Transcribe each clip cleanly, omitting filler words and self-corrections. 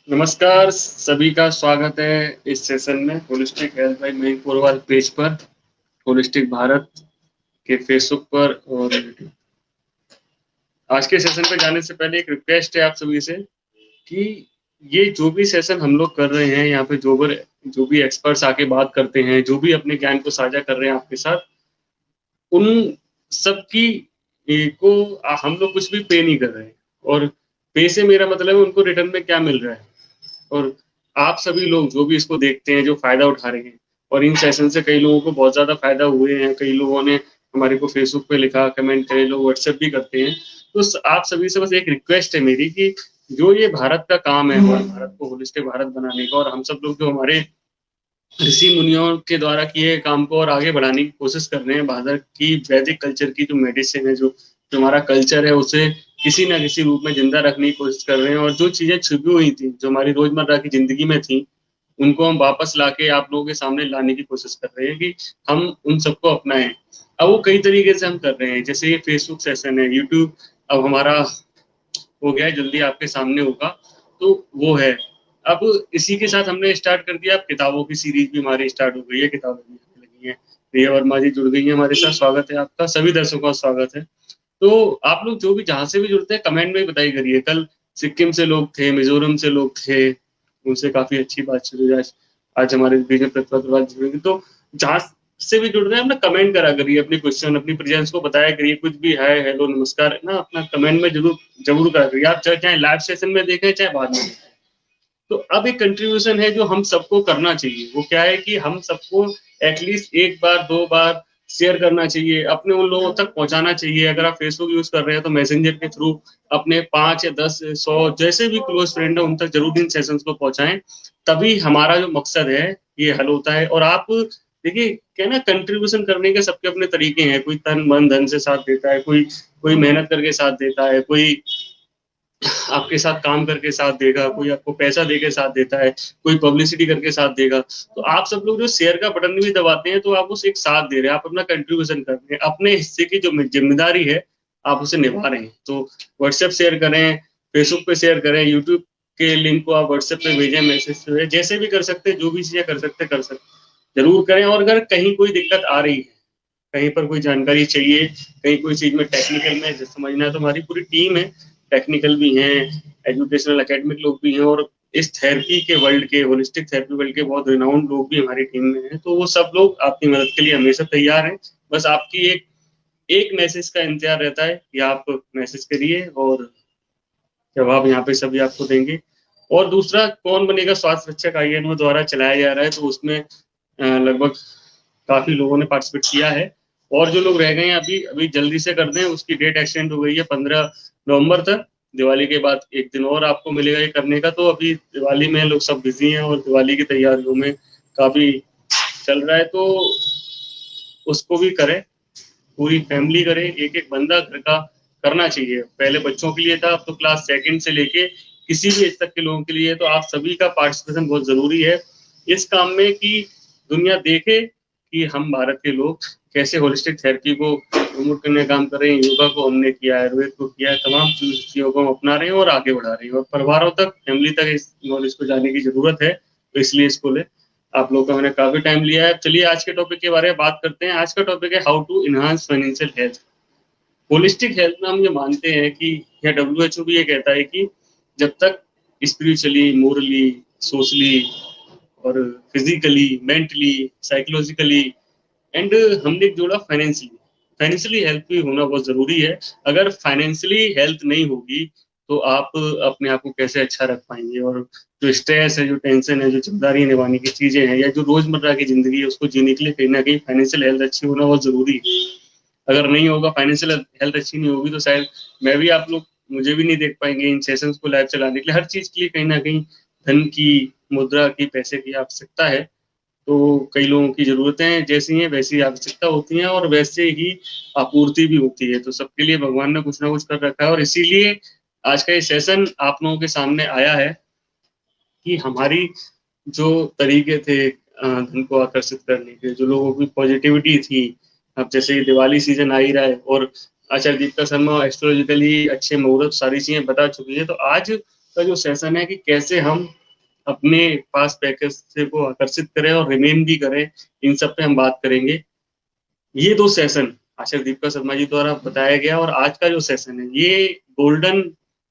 नमस्कार, सभी का स्वागत है इस सेशन में holistic health by Mayank Purwal page पर, होलिस्टिक भारत के फेसबुक पर और यूट्यूब। आज के सेशन पे जाने से पहले एक रिक्वेस्ट है आप सभी से कि ये जो भी सेशन हम लोग कर रहे हैं, यहाँ पे जो भी एक्सपर्ट्स आके बात करते हैं, जो भी अपने ज्ञान को साझा कर रहे हैं आपके साथ, उन सबकी को हम लोग कुछ भी पे नहीं कर रहे हैं और पे से मेरा मतलब है उनको रिटर्न में क्या मिल रहा है। और आप सभी लोग जो भी इसको देखते हैं, जो फ़ायदा उठा रहे हैं और इन सेशन से कई लोगों को बहुत ज़्यादा फ़ायदा हुए हैं, कई लोगों ने हमारे को फ़ेसबुक पे लिखा, कमेंट करे, लोग व्हाट्सएप भी करते हैं। तो आप सभी से बस एक रिक्वेस्ट है मेरी कि जो ये भारत का काम है, हमारे भारत को होलिस्टिक भारत बनाने का और हम सब लोग जो हमारे ऋषि मुनियों के द्वारा किए काम को और आगे बढ़ाने की कोशिश कर रहे हैं। भारत की वैदिक कल्चर की जो मेडिसिन है, जो हमारा कल्चर है, उसे किसी न किसी रूप में जिंदा रखने की कोशिश कर रहे हैं और जो चीज़ें छुपी हुई थी, जो हमारी रोज़मर्रा की ज़िंदगी में थी, उनको हम वापस लाके आप लोगों के सामने लाने की कोशिश कर रहे हैं कि हम उन सबको अपनाएँ। अब वो कई तरीके से हम कर रहे हैं, जैसे ये फेसबुक सेशन है, यूट्यूब अब हमारा हो गया है, जल्दी आपके सामने होगा, तो वो है। अब इसी के साथ हमने स्टार्ट कर दिया, अब किताबों की सीरीज़ भी हमारी स्टार्ट हो गई है, किताबें भी आने लगी हैं। रिया वर्मा जी जुड़ गई हैं हमारे साथ, स्वागत है आपका, सभी दर्शकों का स्वागत है। तो आप लोग जो भी जहाँ से भी जुड़ते हैं कमेंट में ही बताई करिए। कल सिक्किम से लोग थे, मिज़ोरम से लोग थे, उनसे काफ़ी अच्छी बातचीत हुई आज। आज हमारे बीच में प्रतिभा जुड़ेंगी, तो जहाँ से भी जुड़ रहे हैं अपना कमेंट करा करिए, अपनी क्वेश्चन, अपनी प्रेजेंस को बताया करिए, कुछ भी हाय, हेलो, नमस्कार है ना, अपना कमेंट में ज़रूर करा करिए। आप चाहे लाइव सेशन में देखें, चाहे बाद में देखें। तो अब एक कंट्रीब्यूशन है जो हम सबको करना चाहिए। वो क्या है कि हम सबको एटलीस्ट 1 बार, 2 बार शेयर करना चाहिए, अपने उन लोगों तक पहुँचाना चाहिए। अगर आप फेसबुक यूज़ कर रहे हैं तो मैसेंजर के थ्रू अपने 5 या 10, 100 जैसे भी क्लोज़ फ्रेंड है उन तक ज़रूर इन सेशंस को पहुँचाएँ। तभी हमारा जो मकसद है ये हल होता है। और आप देखिए क्या है ना, कंट्रीब्यूशन करने के सबके अपने तरीके हैं। कोई तन, मन, धन से साथ देता है, कोई कोई मेहनत करके साथ देता है, कोई आपके साथ काम करके साथ देगा, कोई आपको पैसा देके साथ देता है, कोई पब्लिसिटी करके साथ देगा। तो आप सब लोग जो शेयर का बटन भी दबाते हैं, तो आप उसे एक साथ दे रहे हैं, आप अपना कंट्रीब्यूशन कर रहे हैं, अपने हिस्से की जो ज़िम्मेदारी है, आप उसे निभा रहे हैं। तो व्हाट्सएप शेयर करें, फेसबुक पे शेयर करें, यूट्यूब के लिंक को आप व्हाट्सएप पे भेजें, मैसेज से, जैसे भी कर सकते हैं, जो भी चीज़ें कर सकते हैं, ज़रूर करें। और अगर कहीं कोई दिक्कत आ रही है, कहीं पर कोई जानकारी चाहिए, कहीं कोई चीज़ में टेक्निकल में समझना है, तो हमारी पूरी टीम है, टेक्निकल भी हैं, एजुकेशनल एकेडमिक लोग भी हैं और इस थेरेपी के वर्ल्ड के, होलिस्टिक थेरेपी वर्ल्ड के बहुत रिनाउंड लोग भी हमारी टीम में हैं। तो वो सब लोग आपकी मदद के लिए हमेशा तैयार हैं। बस आपकी एक मैसेज का इंतज़ार रहता है कि आप मैसेज करिए और जवाब यहाँ पे सभी आपको देंगे। और दूसरा, कौन बनेगा स्वास्थ्य रक्षक INO द्वारा चलाया जा रहा है, तो उसमें लगभग काफ़ी लोगों ने पार्टिसिपेट किया है और जो लोग रह गए हैं अभी जल्दी से कर दें, उसकी डेट एक्सटेंड हो गई है 15 नवंबर तक। दिवाली के बाद 1 दिन और आपको मिलेगा ये करने का। तो अभी दिवाली में लोग सब बिज़ी हैं और दिवाली की तैयारियों में काफ़ी चल रहा है, तो उसको भी करें, पूरी फैमिली करे, एक-एक बंदा घर का करना चाहिए। पहले बच्चों के लिए था, अब तो क्लास सेकंड से लेके किसी भी एज तक के लोगों के लिए, तो आप सभी का पार्टिसिपेशन बहुत ज़रूरी है इस काम में कि दुनिया देखे कि हम भारत के लोग कैसे होलिस्टिक थेरेपी को प्रमोट करने का काम कर रहे हैं। योगा को हमने किया है, आयुर्वेद को किया है, तमाम चीज़ों को हम अपना रहे हैं और आगे बढ़ा रहे हैं और परिवारों तक, फैमिली तक इस नॉलेज को जाने की ज़रूरत है, तो इसलिए इसको लें। आप लोगों का मैंने काफ़ी टाइम लिया है। चलिए आज के टॉपिक के बारे में बात करते हैं। आज का टॉपिक है how to enhance financial health. Holistic health में हम ये मानते हैं कि, या WHO भी ये कहता है कि जब तक स्पिरिचुअली, मोरली, सोशली और फिजिकली, मेंटली, साइकोलॉजिकली एंड हमने जोड़ा फाइनेंशियली, फाइनेंशियली हेल्थ भी होना बहुत ज़रूरी है। अगर फाइनेंशियली हेल्थ नहीं होगी, तो आप अपने आप को कैसे अच्छा रख पाएँगे। और जो स्ट्रेस है, जो टेंशन है, जो ज़िम्मेदारी निभाने की चीज़ें हैं या जो रोज़मर्रा की ज़िंदगी है, उसको जीने के लिए कहीं न कहीं फाइनेंशियल हेल्थ अच्छी होना बहुत ज़रूरी है। अगर नहीं होगा, फाइनेंशियल हेल्थ अच्छी नहीं होगी, तो शायद मैं भी, आप लोग मुझे भी नहीं देख पाएँगे इन सेशंस को लाइव चलाने के लिए। हर चीज़ के लिए कहीं न कहीं धन की, मुद्रा की, पैसे की आवश्यकता है। तो कई लोगों की ज़रूरतें जैसी हैं, वैसी आवश्यकता होती हैं और वैसे ही आपूर्ति भी होती है। तो सबके लिए भगवान ने कुछ न कुछ कर रखा है और इसीलिए आज का ये सेशन आप लोगों के सामने आया है कि हमारी जो तरीके थे धन को आकर्षित करने के, जो लोगों की पॉजिटिविटी थी, अब जैसे ये दिवाली सीज़न आ ही रहा है और आचार्य दीपिका शर्मा एस्ट्रोलॉजिकली अच्छे मुहूर्त सारी चीज़ें बता चुकी हैं। तो आज का जो सेशन है कि कैसे हम अपने पास पैकेज को आकर्षित करें और रिमेन भी करें, इन सब पे हम बात करेंगे। ये 2 सेशन आचार्य दीपिका शर्मा जी द्वारा बताया गया और आज का जो सेशन है ये गोल्डन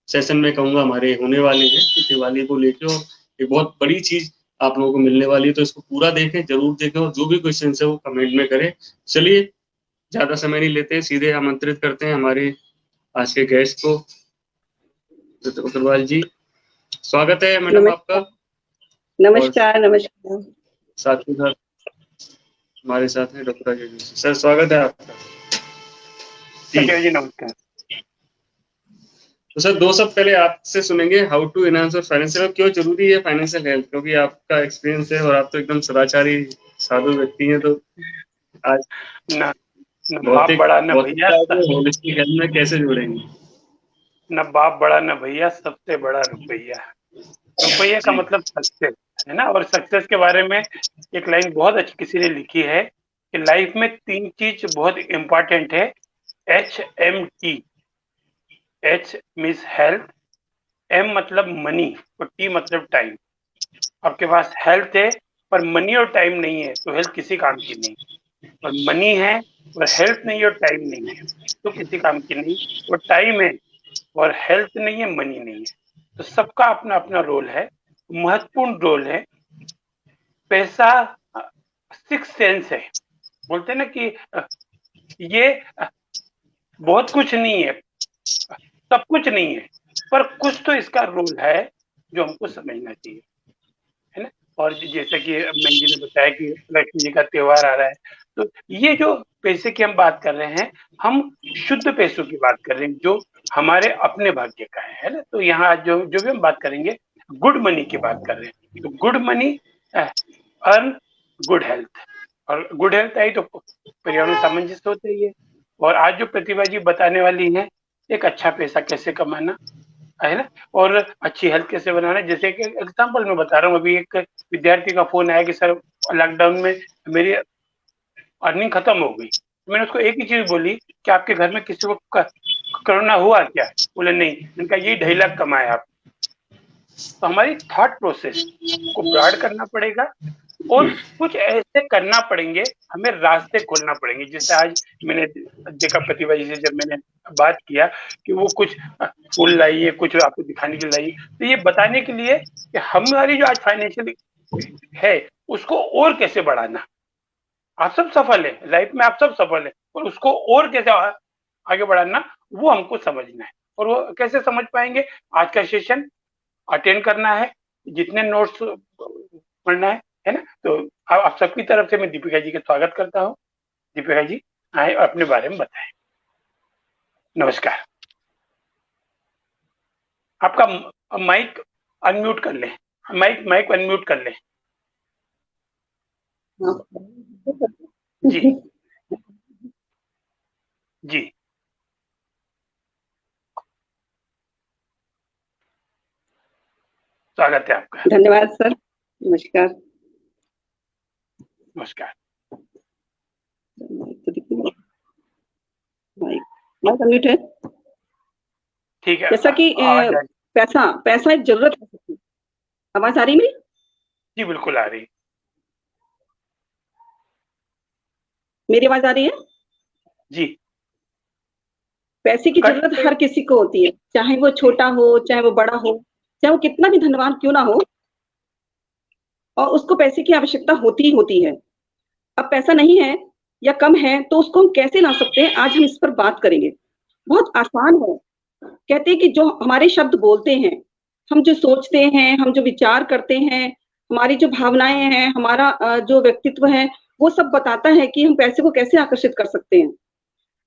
सेशन मैं कहूँगा हमारे होने वाले हैं कि दिवाली को लेके, और एक बहुत बड़ी चीज़ आप लोगों को मिलने वाली है, तो इसको पूरा देखें, ज़रूर देखें और जो भी क्वेश्चन्स है वो कमेंट में करें। चलिए, ज़्यादा समय नहीं लेते, सीधे आमंत्रित करते हैं हमारे आज के गेस्ट को। अग्रवाल जी, स्वागत है मैडम आपका। नमस्कार। नमस्कार। साथ ही साथ हमारे साथ हैं डॉक्टर अजय जोशी सर, स्वागत है आपका। जी नमस्कार। तो सर 2 सब पहले आपसे सुनेंगे, how to enhance your financial, क्यों जरूरी है फाइनेंशियल हेल्थ, क्योंकि आपका एक्सपीरियंस है और आप तो एकदम सदाचारी साधु व्यक्ति हैं, तो आज बाप बड़ा न भैया, होलिस्टिक हेल्थ में कैसे जुड़ेंगे? न बाप बड़ा न भैया, सबसे बड़ा रुपया। रुपया का मतलब सक्सेस है ना। और सक्सेस के बारे में एक लाइन बहुत अच्छी किसी ने लिखी है कि लाइफ में 3 चीज बहुत इंपॉर्टेंट है, HMT। H means health, M मतलब मनी और T मतलब टाइम। आपके पास हेल्थ है पर मनी और टाइम नहीं है तो हेल्थ किसी काम की नहीं, और मनी है और हेल्थ नहीं और टाइम नहीं है तो किसी काम की नहीं। और टाइम है और हेल्थ नहीं है, मनी नहीं है, तो सबका अपना अपना रोल है, महत्वपूर्ण रोल है। पैसा 6 सेंस है, बोलते हैं ना कि ये बहुत कुछ नहीं है, सब कुछ नहीं है, पर कुछ तो इसका रोल है जो हमको समझना चाहिए, है ना। और जैसे कि मैम जी ने बताया कि लक्ष्मी जी का त्योहार आ रहा है, तो ये जो पैसे की हम बात कर रहे हैं, हम शुद्ध पैसों की बात कर रहे हैं जो हमारे अपने भाग्य का है ना। तो यहाँ जो भी हम बात करेंगे गुड मनी की बात कर रहे हैं, तो good money earn good health, और गुड हेल्थ आई तो पर्यावरण सामंजस्य होता ही है। और आज जो प्रतिभा जी बताने वाली है एक अच्छा पैसा कैसे कमाना है ना, और अच्छी हेल्थ कैसे बनाना। जैसे कि एग्जांपल मैं बता रहा हूँ, अभी एक विद्यार्थी का फोन आया कि सर लॉकडाउन में मेरी अर्निंग खत्म हो गई। मैंने उसको एक ही चीज बोली कि आपके घर में किसी को कोरोना हुआ क्या? बोले नहीं। मैंने कहा ये 2.5 लाख कमाए आप। तो हमारी थॉट प्रोसेस को ब्रॉड करना पड़ेगा और कुछ ऐसे करना पड़ेंगे, हमें रास्ते खोलना पड़ेंगे। जैसे आज मैंने देखा प्रतिभा जी से जब मैंने बात किया कि वो कुछ फूल लाई है, कुछ आपको दिखाने के लिए लाई, तो ये बताने के लिए कि हमारी जो आज फाइनेंशियल है उसको और कैसे बढ़ाना। आप सब सफल है लाइफ में, आप सब सफल है, और उसको और कैसे आगे बढ़ाना वो हमको समझना है। और वो कैसे समझ पाएंगे? आज का सेशन अटेंड करना है, जितने नोट्स पढ़ना है ना। तो आप सबकी तरफ से मैं दीपिका जी का स्वागत करता हूँ। दीपिका जी आए और अपने बारे में बताएं। नमस्कार। आपका माइक अनम्यूट कर लें, माइक अनम्यूट कर लें जी। जी स्वागत है आपका। धन्यवाद सर। नमस्कार। नमस्कार। माइक अनम्यूट है। ठीक है। जैसा कि पैसा एक जरूरत है। आवाज आ रही मेरी? जी बिल्कुल आ रही। मेरी आवाज आ रही है? जी। पैसे की जरूरत हर किसी को होती है, चाहे वो छोटा हो चाहे वो बड़ा हो, चाहे वो कितना भी धनवान क्यों ना हो, और उसको पैसे की आवश्यकता होती ही होती है। अब पैसा नहीं है या कम है तो उसको हम कैसे ला सकते हैं, आज हम इस पर बात करेंगे। बहुत आसान है। कहते हैं कि जो हमारे शब्द बोलते हैं, हम जो सोचते हैं, हम जो विचार करते हैं, हमारी जो भावनाएं हैं, हमारा जो व्यक्तित्व है, वो सब बताता है कि हम पैसे को कैसे आकर्षित कर सकते हैं।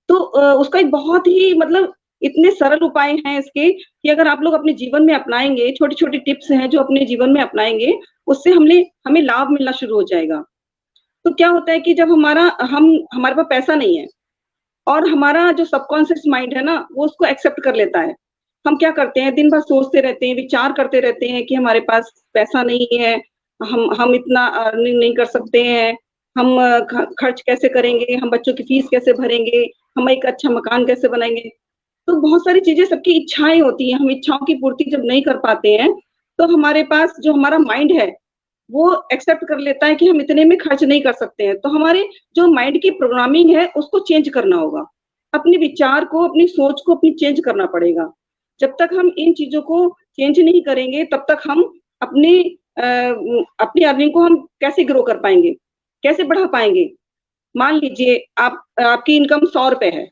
तो उसका एक बहुत ही मतलब इतने सरल उपाय हैं इसके कि अगर आप लोग अपने जीवन में अपनाएंगे, छोटी-छोटी टिप्स हैं जो अपने जीवन में अपनाएंगे, उससे हमें लाभ मिलना शुरू हो जाएगा। तो क्या होता है कि जब हमारे पास पैसा नहीं है और हमारा जो सबकॉन्शियस माइंड है ना, वो उसको एक्सेप्ट कर लेता है। हम क्या करते हैं, दिन भर सोचते रहते हैं, विचार करते रहते हैं कि हमारे पास पैसा नहीं है, हम इतना अर्निंग नहीं कर सकते हैं, हम खर्च कैसे करेंगे, हम बच्चों की फीस कैसे भरेंगे, हम एक अच्छा मकान कैसे बनाएंगे। तो बहुत सारी चीजें, सबकी इच्छाएं होती हैं, हम इच्छाओं की पूर्ति जब नहीं कर पाते हैं तो हमारे पास जो हमारा माइंड है वो एक्सेप्ट कर लेता है कि हम इतने में खर्च नहीं कर सकते हैं। तो हमारे जो माइंड की प्रोग्रामिंग है उसको चेंज करना होगा, अपने विचार को, अपनी सोच को अपनी चेंज करना पड़ेगा। जब तक हम इन चीजों को चेंज नहीं करेंगे तब तक हम अपनी अपनी अर्निंग को हम कैसे ग्रो कर पाएंगे, कैसे बढ़ा पाएंगे। मान लीजिए आपकी इनकम 100 रुपए है,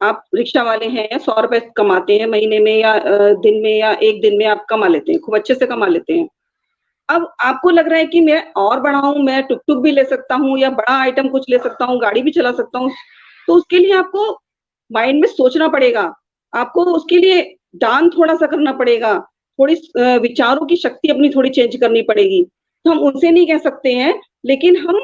आप रिक्शा वाले हैं, 100 रुपए कमाते हैं महीने में या दिन में या एक दिन में आप कमा लेते हैं, खूब अच्छे से कमा लेते हैं। अब आपको लग रहा है कि मैं और बढ़ाऊं, मैं टुक-टुक भी ले सकता हूँ या बड़ा आइटम कुछ ले सकता हूँ, गाड़ी भी चला सकता हूँ। तो उसके लिए आपको माइंड में सोचना पड़ेगा, आपको उसके लिए दान थोड़ा-सा करना पड़ेगा, थोड़ी विचारों की शक्ति अपनी थोड़ी चेंज करनी पड़ेगी। तो हम उनसे नहीं कह सकते हैं, लेकिन हम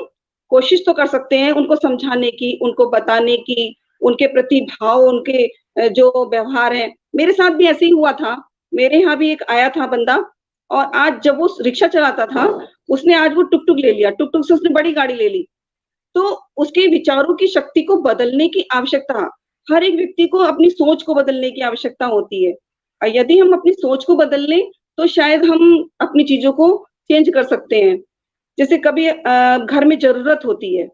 कोशिश तो कर सकते हैं उनको समझाने की, उनको बताने की, उनके प्रति भाव, उनके जो व्यवहार है। मेरे साथ भी ऐसे ही हुआ था, मेरे यहाँ भी एक आया था बंदा और आज जब वो रिक्शा चलाता था, उसने आज वो टुक-टुक ले लिया, टुक-टुक से उसने बड़ी गाड़ी ले ली। तो उसके विचारों की शक्ति को बदलने की आवश्यकता, हर एक व्यक्ति को अपनी सोच को बदलने की आवश्यकता होती है। और यदि हम अपनी सोच को बदल लें, तो शायद हम अपनी चीज़ों को चेंज कर सकते हैं। जैसे कभी घर में ज़रूरत होती है,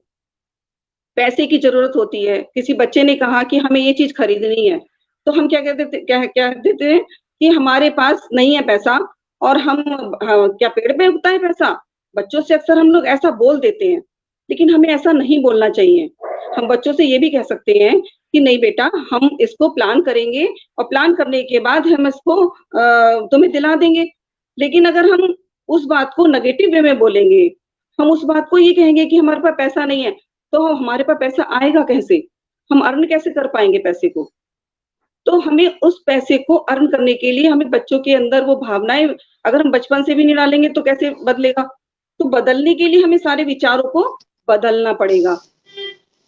पैसे की ज़रूरत होती है, किसी बच्चे ने कहा कि हमें ये चीज़ खरीदनी है, तो हम क्या कह देते हैं कि हमारे पास नहीं है पैसा और हम क्या पेड़ पे उगता है पैसा? बच्चों से अक्सर हम लोग ऐसा बोल देते हैं, लेकिन हमें ऐसा नहीं बोलना चाहिए। हम बच्चों से ये भी कह सकते हैं कि नहीं बेटा, हम इसको प्लान करेंगे और प्लान करने के बाद हम इसको तुम्हें दिला देंगे। लेकिन अगर हम उस बात को नेगेटिव वे में बोलेंगे, हम उस बात को ये कहेंगे कि हमारे पास पैसा नहीं है, तो हमारे पास पैसा आएगा कैसे? हम अर्न कैसे कर पाएँगे पैसे को? तो हमें उस पैसे को अर्न करने के लिए हमें बच्चों के अंदर वो भावनाएँ, अगर हम बचपन से भी नहीं डालेंगे तो कैसे बदलेगा? तो बदलने के लिए हमें सारे विचारों को बदलना पड़ेगा।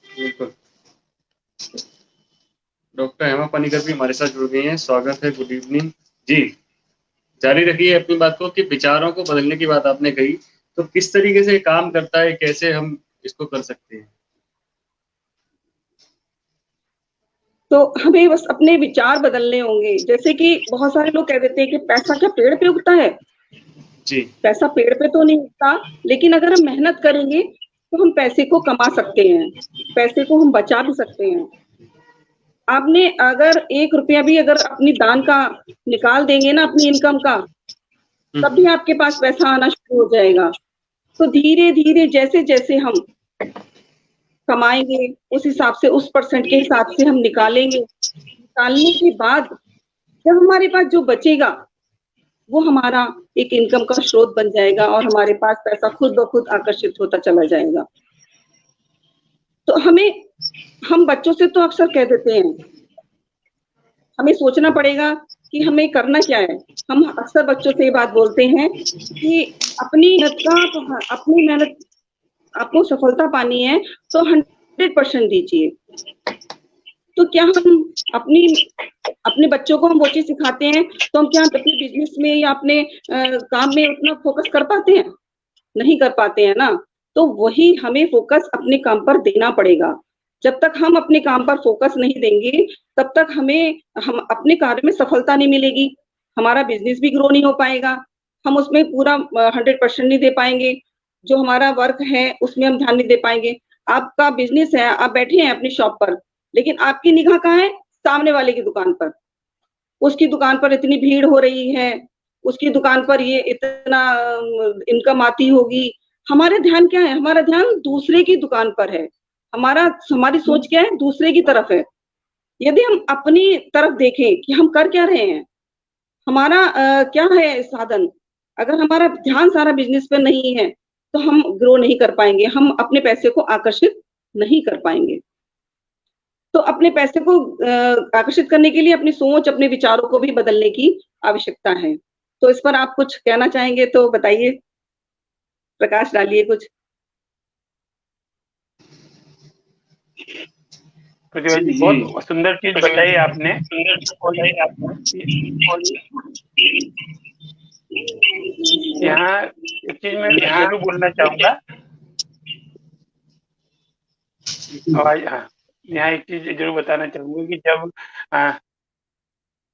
बिल्कुल। डॉक्टर हेमा पनिकर भी हमारे साथ जुड़ गई हैं, स्वागत है, गुड इवनिंग। जी, जारी रखिए अपनी बात को कि विचारों को बदलने की बात आपने कही, तो किस तरीके से काम करता है, कैसे हम इसको कर सकते हैं? तो हमें बस अपने विचार बदलने होंगे। जैसे कि बहुत सारे लोग कह देते हैं कि पैसा क्या पेड़ पे उगता है? जी। पैसा पेड़ पे तो नहीं उगता, लेकिन अगर हम मेहनत करेंगे तो हम पैसे को कमा सकते हैं, पैसे को हम बचा भी सकते हैं। आपने अगर 1 रुपया भी अगर अपनी दान का निकाल देंगे ना अपनी इनकम का, तब भी आपके पास पैसा आना शुरू हो जाएगा। तो धीरे-धीरे जैसे-जैसे हम कमाएँगे, उस हिसाब से, उस परसेंट के हिसाब से हम निकालेंगे। निकालने के बाद जब हमारे पास जो बचेगा, वो हमारा एक इनकम का स्रोत बन जाएगा और हमारे पास पैसा खुद ब खुद आकर्षित होता चला जाएगा। तो हम बच्चों से तो अक्सर कह देते हैं, हमें सोचना पड़ेगा कि हमें करना क्या है। हम अक्सर बच्चों से ये बात बोलते हैं कि अपनी मेहनत आपको सफलता पानी है तो 100% दीजिए। तो क्या हम अपने बच्चों को हम वो चीज़ सिखाते हैं, तो हम क्या अपने बिज़नेस में या अपने काम में उतना फ़ोकस कर पाते हैं? नहीं कर पाते हैं ना। तो वही हमें फ़ोकस अपने काम पर देना पड़ेगा। जब तक हम अपने काम पर फ़ोकस नहीं देंगे, तब तक हम अपने कार्य में सफलता नहीं मिलेगी। हमारा बिज़नेस भी ग्रो नहीं हो पाएगा। हम उसमें पूरा 100% नहीं दे पाएँगे। जो हमारा वर्क है, उसमें हम ध्यान नहीं दे पाएँगे। आपका बिज़नेस है, आप बैठे हैं अपनी शॉप पर, लेकिन आपकी निगाह कहाँ है? सामने वाले की दुकान पर। उसकी दुकान पर इतनी भीड़ हो रही है, उसकी दुकान पर ये इतना इनकम आती होगी। हमारा ध्यान क्या है? हमारा ध्यान दूसरे की दुकान पर है। हमारी सोच क्या है? दूसरे की तरफ है। यदि हम अपनी तरफ देखें कि हम कर क्या रहे हैं? हमारा क्या है साधन? अगर हमारा ध्यान सारा बिज़नेस पे नहीं है, तो हम ग्रो नहीं कर पाएँगे, हम अपने पैसे को आकर्षित नहीं कर पाएँगे। तो अपने पैसे को आकर्षित करने के लिए अपनी सोच, अपने विचारों को भी बदलने की आवश्यकता है। तो इस पर आप कुछ कहना चाहेंगे तो बताइए? प्रकाश डालिए कुछ। प्रतिभा जी, बहुत सुंदर चीज़ बताई आपने। यहाँ एक चीज़ मैं ज़रूर बोलना चाहूँगा। हाँ, यहाँ एक चीज़ ज़रूर बताना चाहूँगा कि जब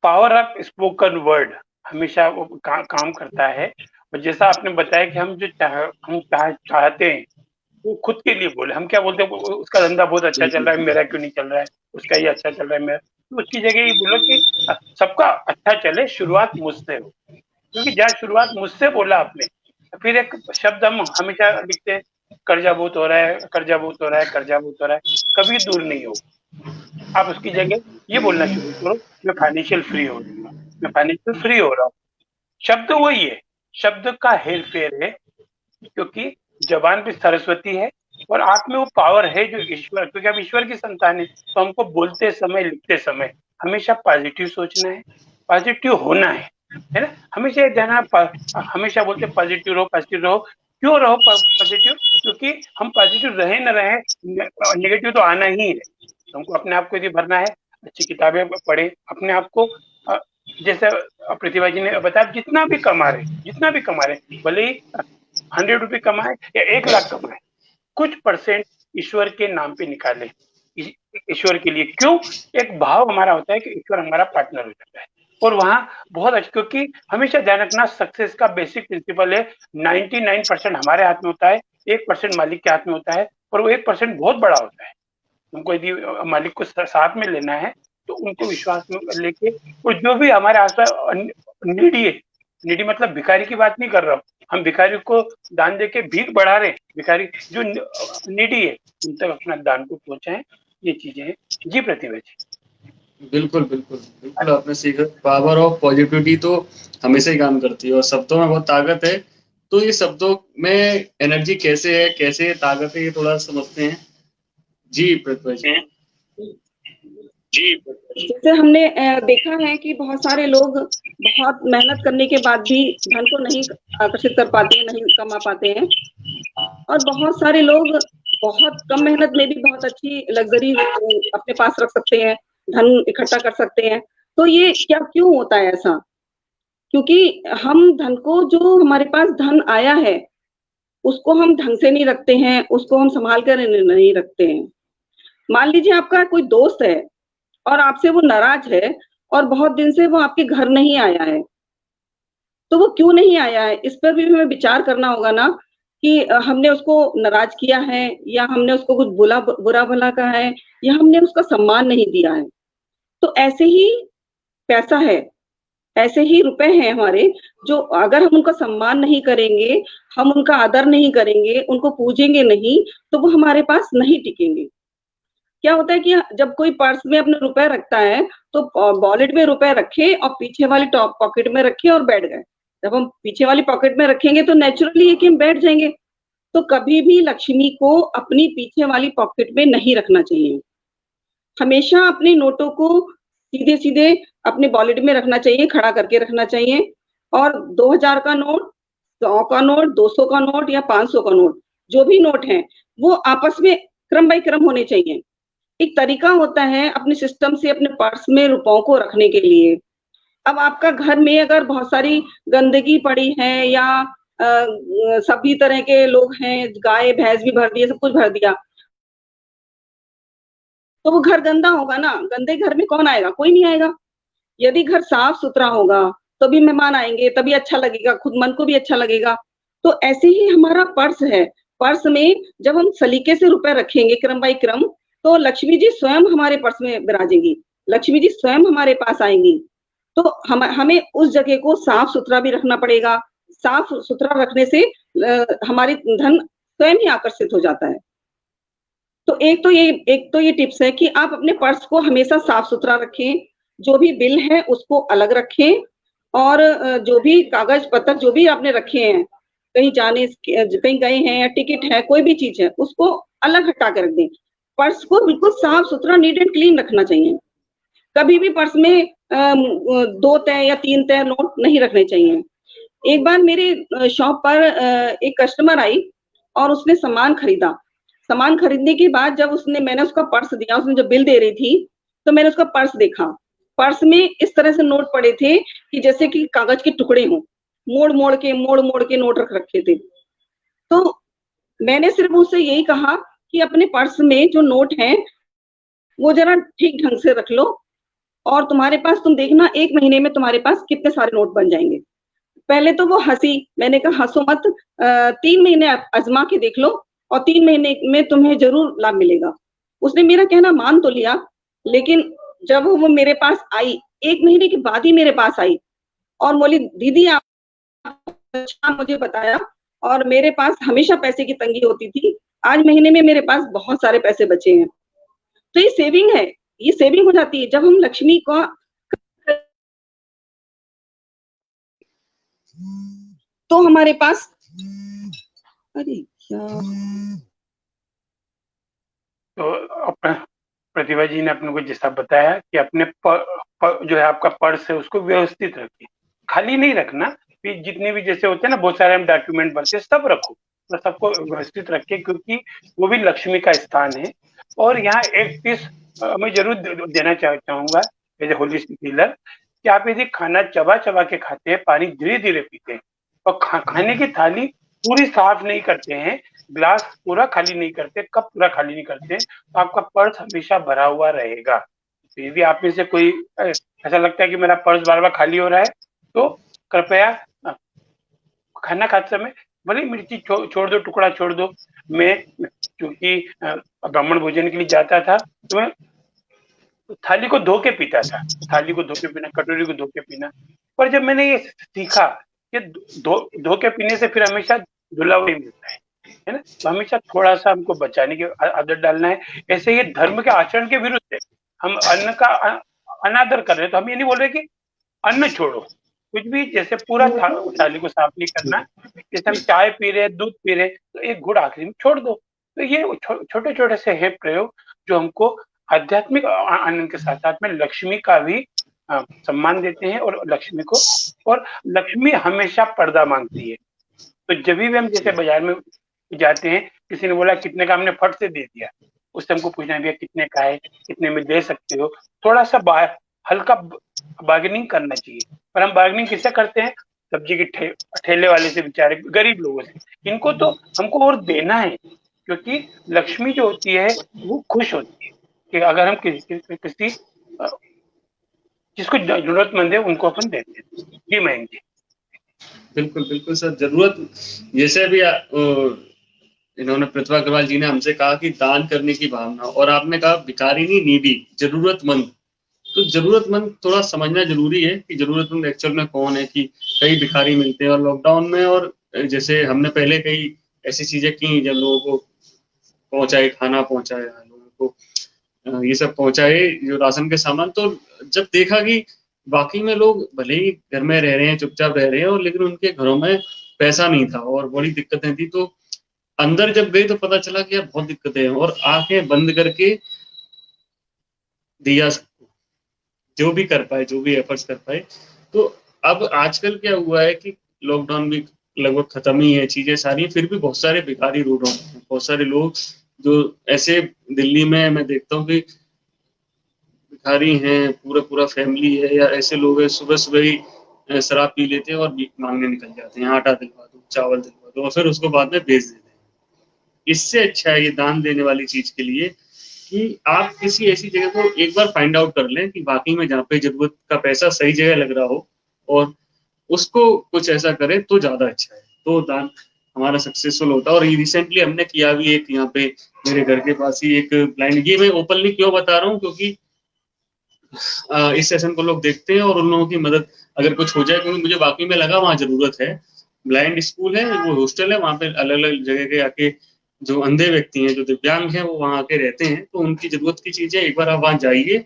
पावर ऑफ स्पोकन वर्ड हमेशा वो काम करता है। और जैसा आपने बताया कि हम जो चाहते हैं वो खुद के लिए बोले। हम क्या बोलते हैं, उसका धंधा बहुत अच्छा चल रहा है, मेरा क्यों नहीं चल रहा है, उसका ये अच्छा चल रहा है, मेरा। तो उसकी जगह ये बोलो कि सबका अच्छा चले, शुरुआत मुझसे हो। क्योंकि जहाँ शुरुआत मुझसे बोला आपने, फिर एक शब्द हम हमेशा लिखते हैं, कर्जा बहुत हो रहा है, कर्जा बहुत हो रहा है, कर्जा बहुत हो रहा है, कभी दूर नहीं हो। आप उसकी जगह ये बोलना शुरू करो, मैं फाइनेंशियल फ्री हो रहा हूँ, मैं फाइनेंशियल फ्री हो रहा हूँ। शब्द वही है, शब्द का हेर फेर है, क्योंकि जबान भी सरस्वती है और आप में वो पावर है जो ईश्वर, क्योंकि आप ईश्वर की संतान है। तो हमको बोलते समय, लिखते समय हमेशा पॉजिटिव सोचना है, पॉजिटिव होना है ना। हमेशा ये ध्यान, हमेशा बोलते पॉजिटिव रहो, पॉजिटिव रहो। क्यों रहो पॉजिटिव? क्योंकि हम पॉजिटिव रहे न रहे, नेगेटिव तो आना ही है। हमको अपने आप को यदि भरना है, अच्छी किताबें पढ़े, अपने आप को जैसे प्रतिभा जी ने बताया, जितना भी कमा रहे, भले ही 100 रुपये कमाए या 1 लाख कमाए, कुछ परसेंट ईश्वर के नाम पे निकाले, ईश्वर के लिए। क्यों? एक भाव हमारा होता है कि ईश्वर हमारा पार्टनर हो जाता है, और वहां बहुत अच्छा। क्योंकि हमेशा ध्यान रखना, सक्सेस का बेसिक प्रिंसिपल है, 99% हमारे हाथ में होता है, 1% मालिक के हाथ में होता है, और वो 1% बहुत बड़ा होता है। उनको यदि मालिक को साथ में लेना है तो उनको विश्वास में लेके, और जो भी हमारे आसपास नीडी है, नीडी मतलब भिखारी की बात नहीं कर रहा हूँ, हम भिखारी को दान देके भीख बढ़ा रहे हैं, भिखारी जो नीडी है उन तक अपना दान को पहुंचाएं। ये चीजें हैं जी प्रतिभा जी। बिल्कुल बिल्कुल बिल्कुल, आपने सीखा। पावर ऑफ पॉजिटिविटी तो हमेशा ही काम करती है और शब्दों में बहुत ताकत है। तो ये शब्दों में एनर्जी कैसे है, कैसे ताकत है, ये थोड़ा समझते हैं। जी प्रतिभा जी। जैसे हमने देखा है कि बहुत सारे लोग बहुत मेहनत करने के बाद भी धन को नहीं आकर्षित कर पाते हैं, नहीं कमा पाते हैं, और बहुत सारे लोग बहुत कम मेहनत में भी बहुत अच्छी लग्जरी अपने पास रख सकते हैं, धन इकट्ठा कर सकते हैं। तो ये क्यों होता है ऐसा? क्योंकि हम धन को, जो हमारे पास धन आया है, उसको हम ढंग से नहीं रखते हैं, उसको हम संभाल कर नहीं रखते हैं। मान लीजिए आपका कोई दोस्त है और आपसे वो नाराज है और बहुत दिन से वो आपके घर नहीं आया है, तो वो क्यों नहीं आया है, इस पर भी हमें विचार करना होगा ना, कि हमने उसको नाराज किया है, या हमने उसको कुछ बुरा भला कहा है, या हमने उसका सम्मान नहीं दिया है। तो ऐसे ही पैसा है, ऐसे ही रुपए हैं हमारे, जो अगर हम उनका सम्मान नहीं करेंगे, हम उनका आदर नहीं करेंगे, उनको पूजेंगे नहीं, तो वो हमारे पास नहीं टिकेंगे। क्या होता है कि जब कोई पर्स में अपने रुपए रखता है, तो वॉलेट में रुपए रखे और पीछे वाली टॉप पॉकेट में रखे और बैठ गए। जब हम पीछे वाली पॉकेट में रखेंगे तो नेचुरली है कि हम बैठ जाएंगे। तो कभी भी लक्ष्मी को अपनी पीछे वाली पॉकेट में नहीं रखना चाहिए। हमेशा अपने नोटों को सीधे सीधे अपने वॉलेट में रखना चाहिए, खड़ा करके रखना चाहिए। और 2000 का नोट, 100 का नोट, 200 का नोट या 500 का नोट, जो भी नोट है वो आपस में क्रम बाय क्रम होने चाहिए। एक तरीका होता है अपने सिस्टम से अपने पर्स में रुपयों को रखने के लिए। अब आपका घर में अगर बहुत सारी गंदगी पड़ी है, या सभी तरह के लोग हैं, गाय भैंस भी भर दिए, सब कुछ भर दिया, तो वो घर गंदा होगा ना। गंदे घर में कौन आएगा? कोई नहीं आएगा। यदि घर साफ सुथरा होगा तभी मेहमान आएंगे, तभी अच्छा लगेगा, खुद मन को भी अच्छा लगेगा। तो ऐसे ही हमारा पर्स है। पर्स में जब हम सलीके से रुपए रखेंगे क्रम बाय क्रम, तो लक्ष्मी जी स्वयं हमारे पर्स में विराजेंगी, लक्ष्मी जी स्वयं हमारे पास आएंगी। तो हमें उस जगह को साफ सुथरा भी रखना पड़ेगा। साफ सुथरा रखने से हमारी धन स्वयं ही आकर्षित हो जाता है। तो एक तो ये टिप्स है कि आप अपने पर्स को हमेशा साफ सुथरा रखें, जो भी बिल है उसको अलग रखें, और जो भी कागज पत्र जो भी आपने रखे हैं, कहीं गए हैं या टिकट है, कोई भी चीज है, उसको अलग हटा कर रख दें। पर्स को बिल्कुल साफ सुथरा, नीट एंड क्लीन रखना चाहिए। कभी भी पर्स में 2 तय या 3 तय नोट नहीं रखने चाहिए। एक बार मेरे शॉप पर एक कस्टमर आई और उसने सामान खरीदा। सामान खरीदने के बाद जब मैंने उसका पर्स दिया, उसने जब बिल दे रही थी, तो मैंने उसका पर्स देखा। पर्स में इस तरह से नोट पड़े थे कि जैसे कि कागज के टुकड़े हों, मोड़ मोड़ के नोट रख रखे थे। तो मैंने सिर्फ उससे यही कहा कि अपने पर्स में जो नोट हैं वो जरा ठीक ढंग से रख लो, और तुम्हारे पास, तुम देखना 1 महीने में तुम्हारे पास कितने सारे नोट बन जाएंगे। पहले तो वो हंसी, मैंने कहा हंसो मत, 3 महीने आजमा के देख लो और 3 महीने में तुम्हें जरूर लाभ मिलेगा। उसने मेरा कहना मान तो लिया, लेकिन जब वो मेरे पास आई, 1 महीने के बाद ही मेरे पास आई और बोली दीदी आप अच्छा मुझे बताया, और मेरे पास हमेशा पैसे की तंगी होती थी, आज महीने में मेरे पास बहुत सारे पैसे बचे हैं। तो ये सेविंग है, ये सेविंग हो जाती है जब हम लक्ष्मी को, तो हमारे पास, अरे क्या, तो अपना प्रतिभा जी ने अपने को जैसा बताया कि अपने जो है आपका पर्स है उसको व्यवस्थित रखिए, खाली नहीं रखना। फिर जितने भी जैसे होते हैं ना बहुत सारे हम डॉक्यूमेंट बनते हैं सब रखो, तो सबको व्यवस्थित रखिए क्योंकि वो भी लक्ष्मी का स्थान है। और यहाँ एक चीज मैं जरूर देना चाहूंगा एज ए होलिस्टिक हीलर, कि आप यदि खाना चबा चबा के खाते हैं, पानी धीरे धीरे पीते हैं और खाने की थाली पूरी साफ नहीं करते हैं, ग्लास पूरा खाली नहीं करते, कप पूरा खाली नहीं करते, तो आपका पर्स हमेशा भरा हुआ रहेगा। तो यदि आप में से कोई ऐसा लगता है कि मेरा पर्स बार बार खाली हो रहा है, तो कृपया खाना खाते समय भले मिर्ची छोड़ दो, टुकड़ा छोड़ दो। मैं क्योंकि ब्राह्मण भोजन के लिए जाता था तो मैं थाली को धो के पीता था, थाली को धो के पीना, कटोरी को धो के पीना। पर जब मैंने ये सीखा कि धो के पीने से फिर हमेशा धुला हुआ ही मिलता है ना, तो हमेशा थोड़ा सा हमको बचाने की आदत डालना है। ऐसे ये धर्म के आचरण के विरुद्ध है, हम अन्न का अनादर कर रहे हैं। तो हम ये नहीं बोल रहे कि अन्न छोड़ो, कुछ भी जैसे पूरा थाली को साफ नहीं करना, जैसे हम चाय पी रहे हैं, दूध पी रहे हैं, तो एक घूंट आखिरी में छोड़ दो। तो ये छोटे छोटे से है प्रयोग जो हमको आध्यात्मिक आनंद के साथ साथ में लक्ष्मी का भी सम्मान देते हैं, और लक्ष्मी को, और लक्ष्मी हमेशा पर्दा मांगती है। तो जब भी हम जैसे बाजार में जाते हैं, किसी ने बोला कितने का, हमने फट से दे दिया, उससे हमको पूछना है भैया कितने का है, कितने में दे सकते हो, थोड़ा सा हल्का बार्गेनिंग करना चाहिए। पर हम बार्गेनिंग किससे करते हैं, सब्जी के ठेले वाले से, बेचारे गरीब लोगों से। इनको तो हमको और देना है, क्योंकि लक्ष्मी जो होती है वो खुश होती है कि अगर हम किसी जिसको जरूरतमंद है उनको अपन देते हैं। जी मयंक जी। बिल्कुल बिल्कुल सर, जरूरत, जैसे अभी इन्होंने प्रतिभा अग्रवाल जी ने हमसे कहा कि दान करने की भावना, और आपने कहा भिखारी नहीं, नीडी, जरूरतमंद। तो जरूरतमंद थोड़ा समझना जरूरी है कि जरूरतमंद एक्चुअल में कौन है, कि कई भिखारी मिलते हैं और लॉकडाउन में, और जैसे हमने पहले कई ऐसी चीजें की जब लोगों को पहुंचाए, खाना पहुंचाया लोगों को, ये सब पहुंचाए जो राशन के सामान, तो जब देखा कि बाकी में लोग भले ही घर में रह रहे हैं, चुपचाप रह रहे हैं, और लेकिन उनके घरों में पैसा नहीं था और बड़ी दिक्कतें थी, तो अंदर जब गए तो पता चला कि यार बहुत दिक्कतें हैं, और आंखें बंद करके दिया जो भी कर पाए, जो भी एफर्ट्स कर पाए। तो अब आजकल क्या हुआ है कि लॉकडाउन भी लगभग खत्म ही है, चीजें सारी, फिर भी बहुत सारे भिखारी रोडों में, बहुत सारे लोग जो ऐसे, दिल्ली में मैं देखता हूँ कि भिखारी हैं, पूरा पूरा फैमिली है, या ऐसे लोग हैं सुबह सुबह ही शराब पी लेते हैं और मांगने निकल जाते हैं, आटा दिलवा दो, चावल दिलवा दो, और फिर उसको बाद में बेच देते हैं। इससे अच्छा है ये दान देने वाली चीज के लिए कि आप किसी ऐसी जगह को एक बार फाइंड आउट कर लें कि वाकई में जहाँ पे जरूरत का पैसा सही जगह लग रहा हो, और उसको कुछ ऐसा करें तो ज्यादा अच्छा है, तो दान हमारा सक्सेसफुल होता है। और रिसेंटली हमने किया भी एक, यहाँ पे मेरे घर के पास ही एक ब्लाइंड, ये मैं ओपनली क्यों बता रहा हूँ, क्योंकि इस सेशन को लोग देखते हैं और उन लोगों की मदद अगर कुछ हो जाए, क्योंकि मुझे वाकई में लगा वहाँ जरूरत है। ब्लाइंड स्कूल है, वो हॉस्टल है, वहाँ पे अलग अलग जगह के आके जो अंधे व्यक्ति हैं, जो दिव्यांग हैं, वो वहाँ आके रहते हैं, तो उनकी जरूरत की चीजें एक बार आप वहाँ जाइए,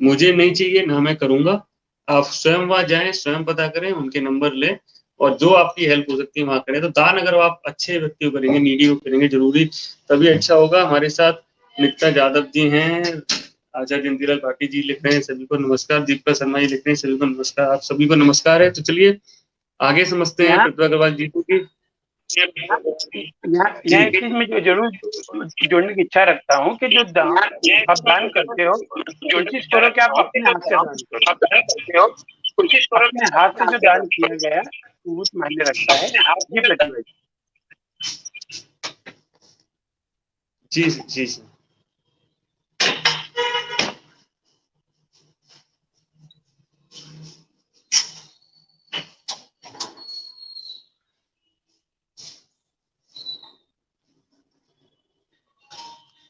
मुझे नहीं चाहिए ना मैं करूंगा, आप स्वयं वहाँ जाएं, स्वयं पता करें, उनके नंबर लें, और जो आपकी हेल्प हो सकती है वहाँ करें। तो दान अगर आप अच्छे व्यक्ति को करेंगे, नीडी को करेंगे, जरूरी तभी अच्छा होगा। हमारे साथ नित्या यादव जी हैं, आचार्य जयंतीलाल भाटी जी लिख रहे हैं, सभी को नमस्कार, दीपिका शर्मा जी लिख रहे हैं, सभी को नमस्कार, आप सभी को नमस्कार है। तो चलिए आगे समझते हैं प्रतिभा अग्रवाल जी को कि यहाँ एक चीज में जो जरूर जोड़ने की इच्छा रखता हूँ कि जो आप दान करते हो, कोशिश करो कि आप अपने हाथ से दान करो। अपने हाथ से जो दान किया गया वो मायने रखता है। जी प्रतिभा जी जी जी।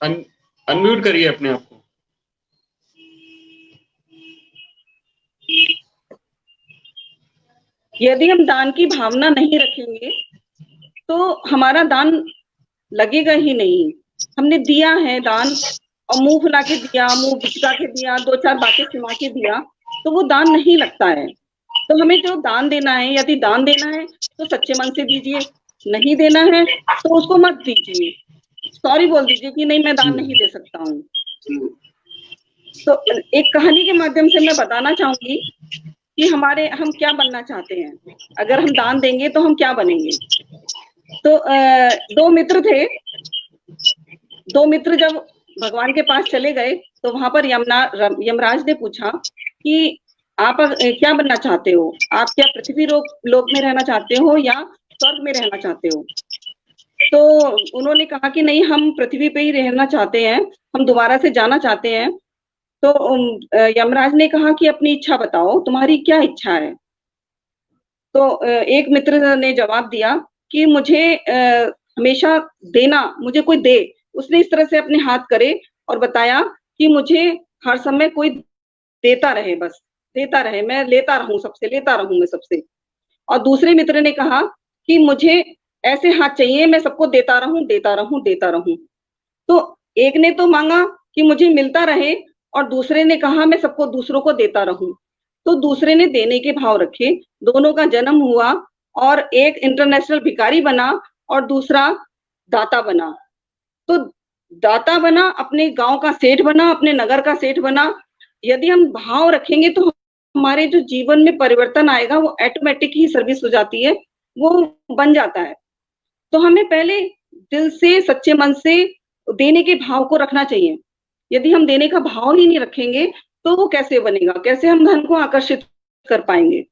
अनम्यूट करिए अपने आप को। यदि हम दान की भावना नहीं रखेंगे तो हमारा दान लगेगा ही नहीं। हमने दिया है दान और मुंह फुला के दिया, मुंह बिचका के दिया, 2-4 बातें सुना के दिया, तो वो दान नहीं लगता है। तो हमें जो दान देना है, यदि दान देना है तो सच्चे मन से दीजिए, नहीं देना है तो उसको मत दीजिए, सॉरी बोल दीजिए कि नहीं मैं दान नहीं दे सकता हूँ। तो एक कहानी के माध्यम से मैं बताना चाहूंगी कि हम क्या बनना चाहते हैं। अगर हम दान देंगे तो हम क्या बनेंगे। तो 2 मित्र थे। 2 मित्र जब भगवान के पास चले गए तो वहां पर यमराज ने पूछा कि आप क्या बनना चाहते हो, आप क्या पृथ्वी लोक में रहना चाहते हो या स्वर्ग में रहना चाहते हो। तो उन्होंने कहा कि नहीं, हम पृथ्वी पे ही रहना चाहते हैं, हम दोबारा से जाना चाहते हैं। तो यमराज ने कहा कि अपनी इच्छा बताओ, तुम्हारी क्या इच्छा है। तो एक मित्र ने जवाब दिया कि मुझे हमेशा देना, मुझे कोई दे। उसने इस तरह से अपने हाथ करे और बताया कि मुझे हर समय कोई देता रहे, बस देता रहे, मैं लेता रहूं सबसे, लेता रहूं मैं सबसे। और दूसरे मित्र ने कहा कि मुझे ऐसे हाथ चाहिए, मैं सबको देता रहूं, देता रहूं, देता रहूं। तो एक ने तो मांगा कि मुझे मिलता रहे और दूसरे ने कहा मैं सबको दूसरों को देता रहूं। तो दूसरे ने देने के भाव रखे, दोनों का जन्म हुआ और एक इंटरनेशनल भिखारी बना और दूसरा दाता बना। तो दाता बना, अपने गांव का सेठ बना, अपने नगर का सेठ बना। यदि हम भाव रखेंगे तो हमारे जो जीवन में परिवर्तन आएगा वो ऑटोमेटिक ही सर्विस हो जाती है, वो बन जाता है। तो हमें पहले दिल से, सच्चे मन से देने के भाव को रखना चाहिए। यदि हम देने का भाव ही नहीं रखेंगे तो वो कैसे बनेगा, कैसे हम धन को आकर्षित कर पाएंगे।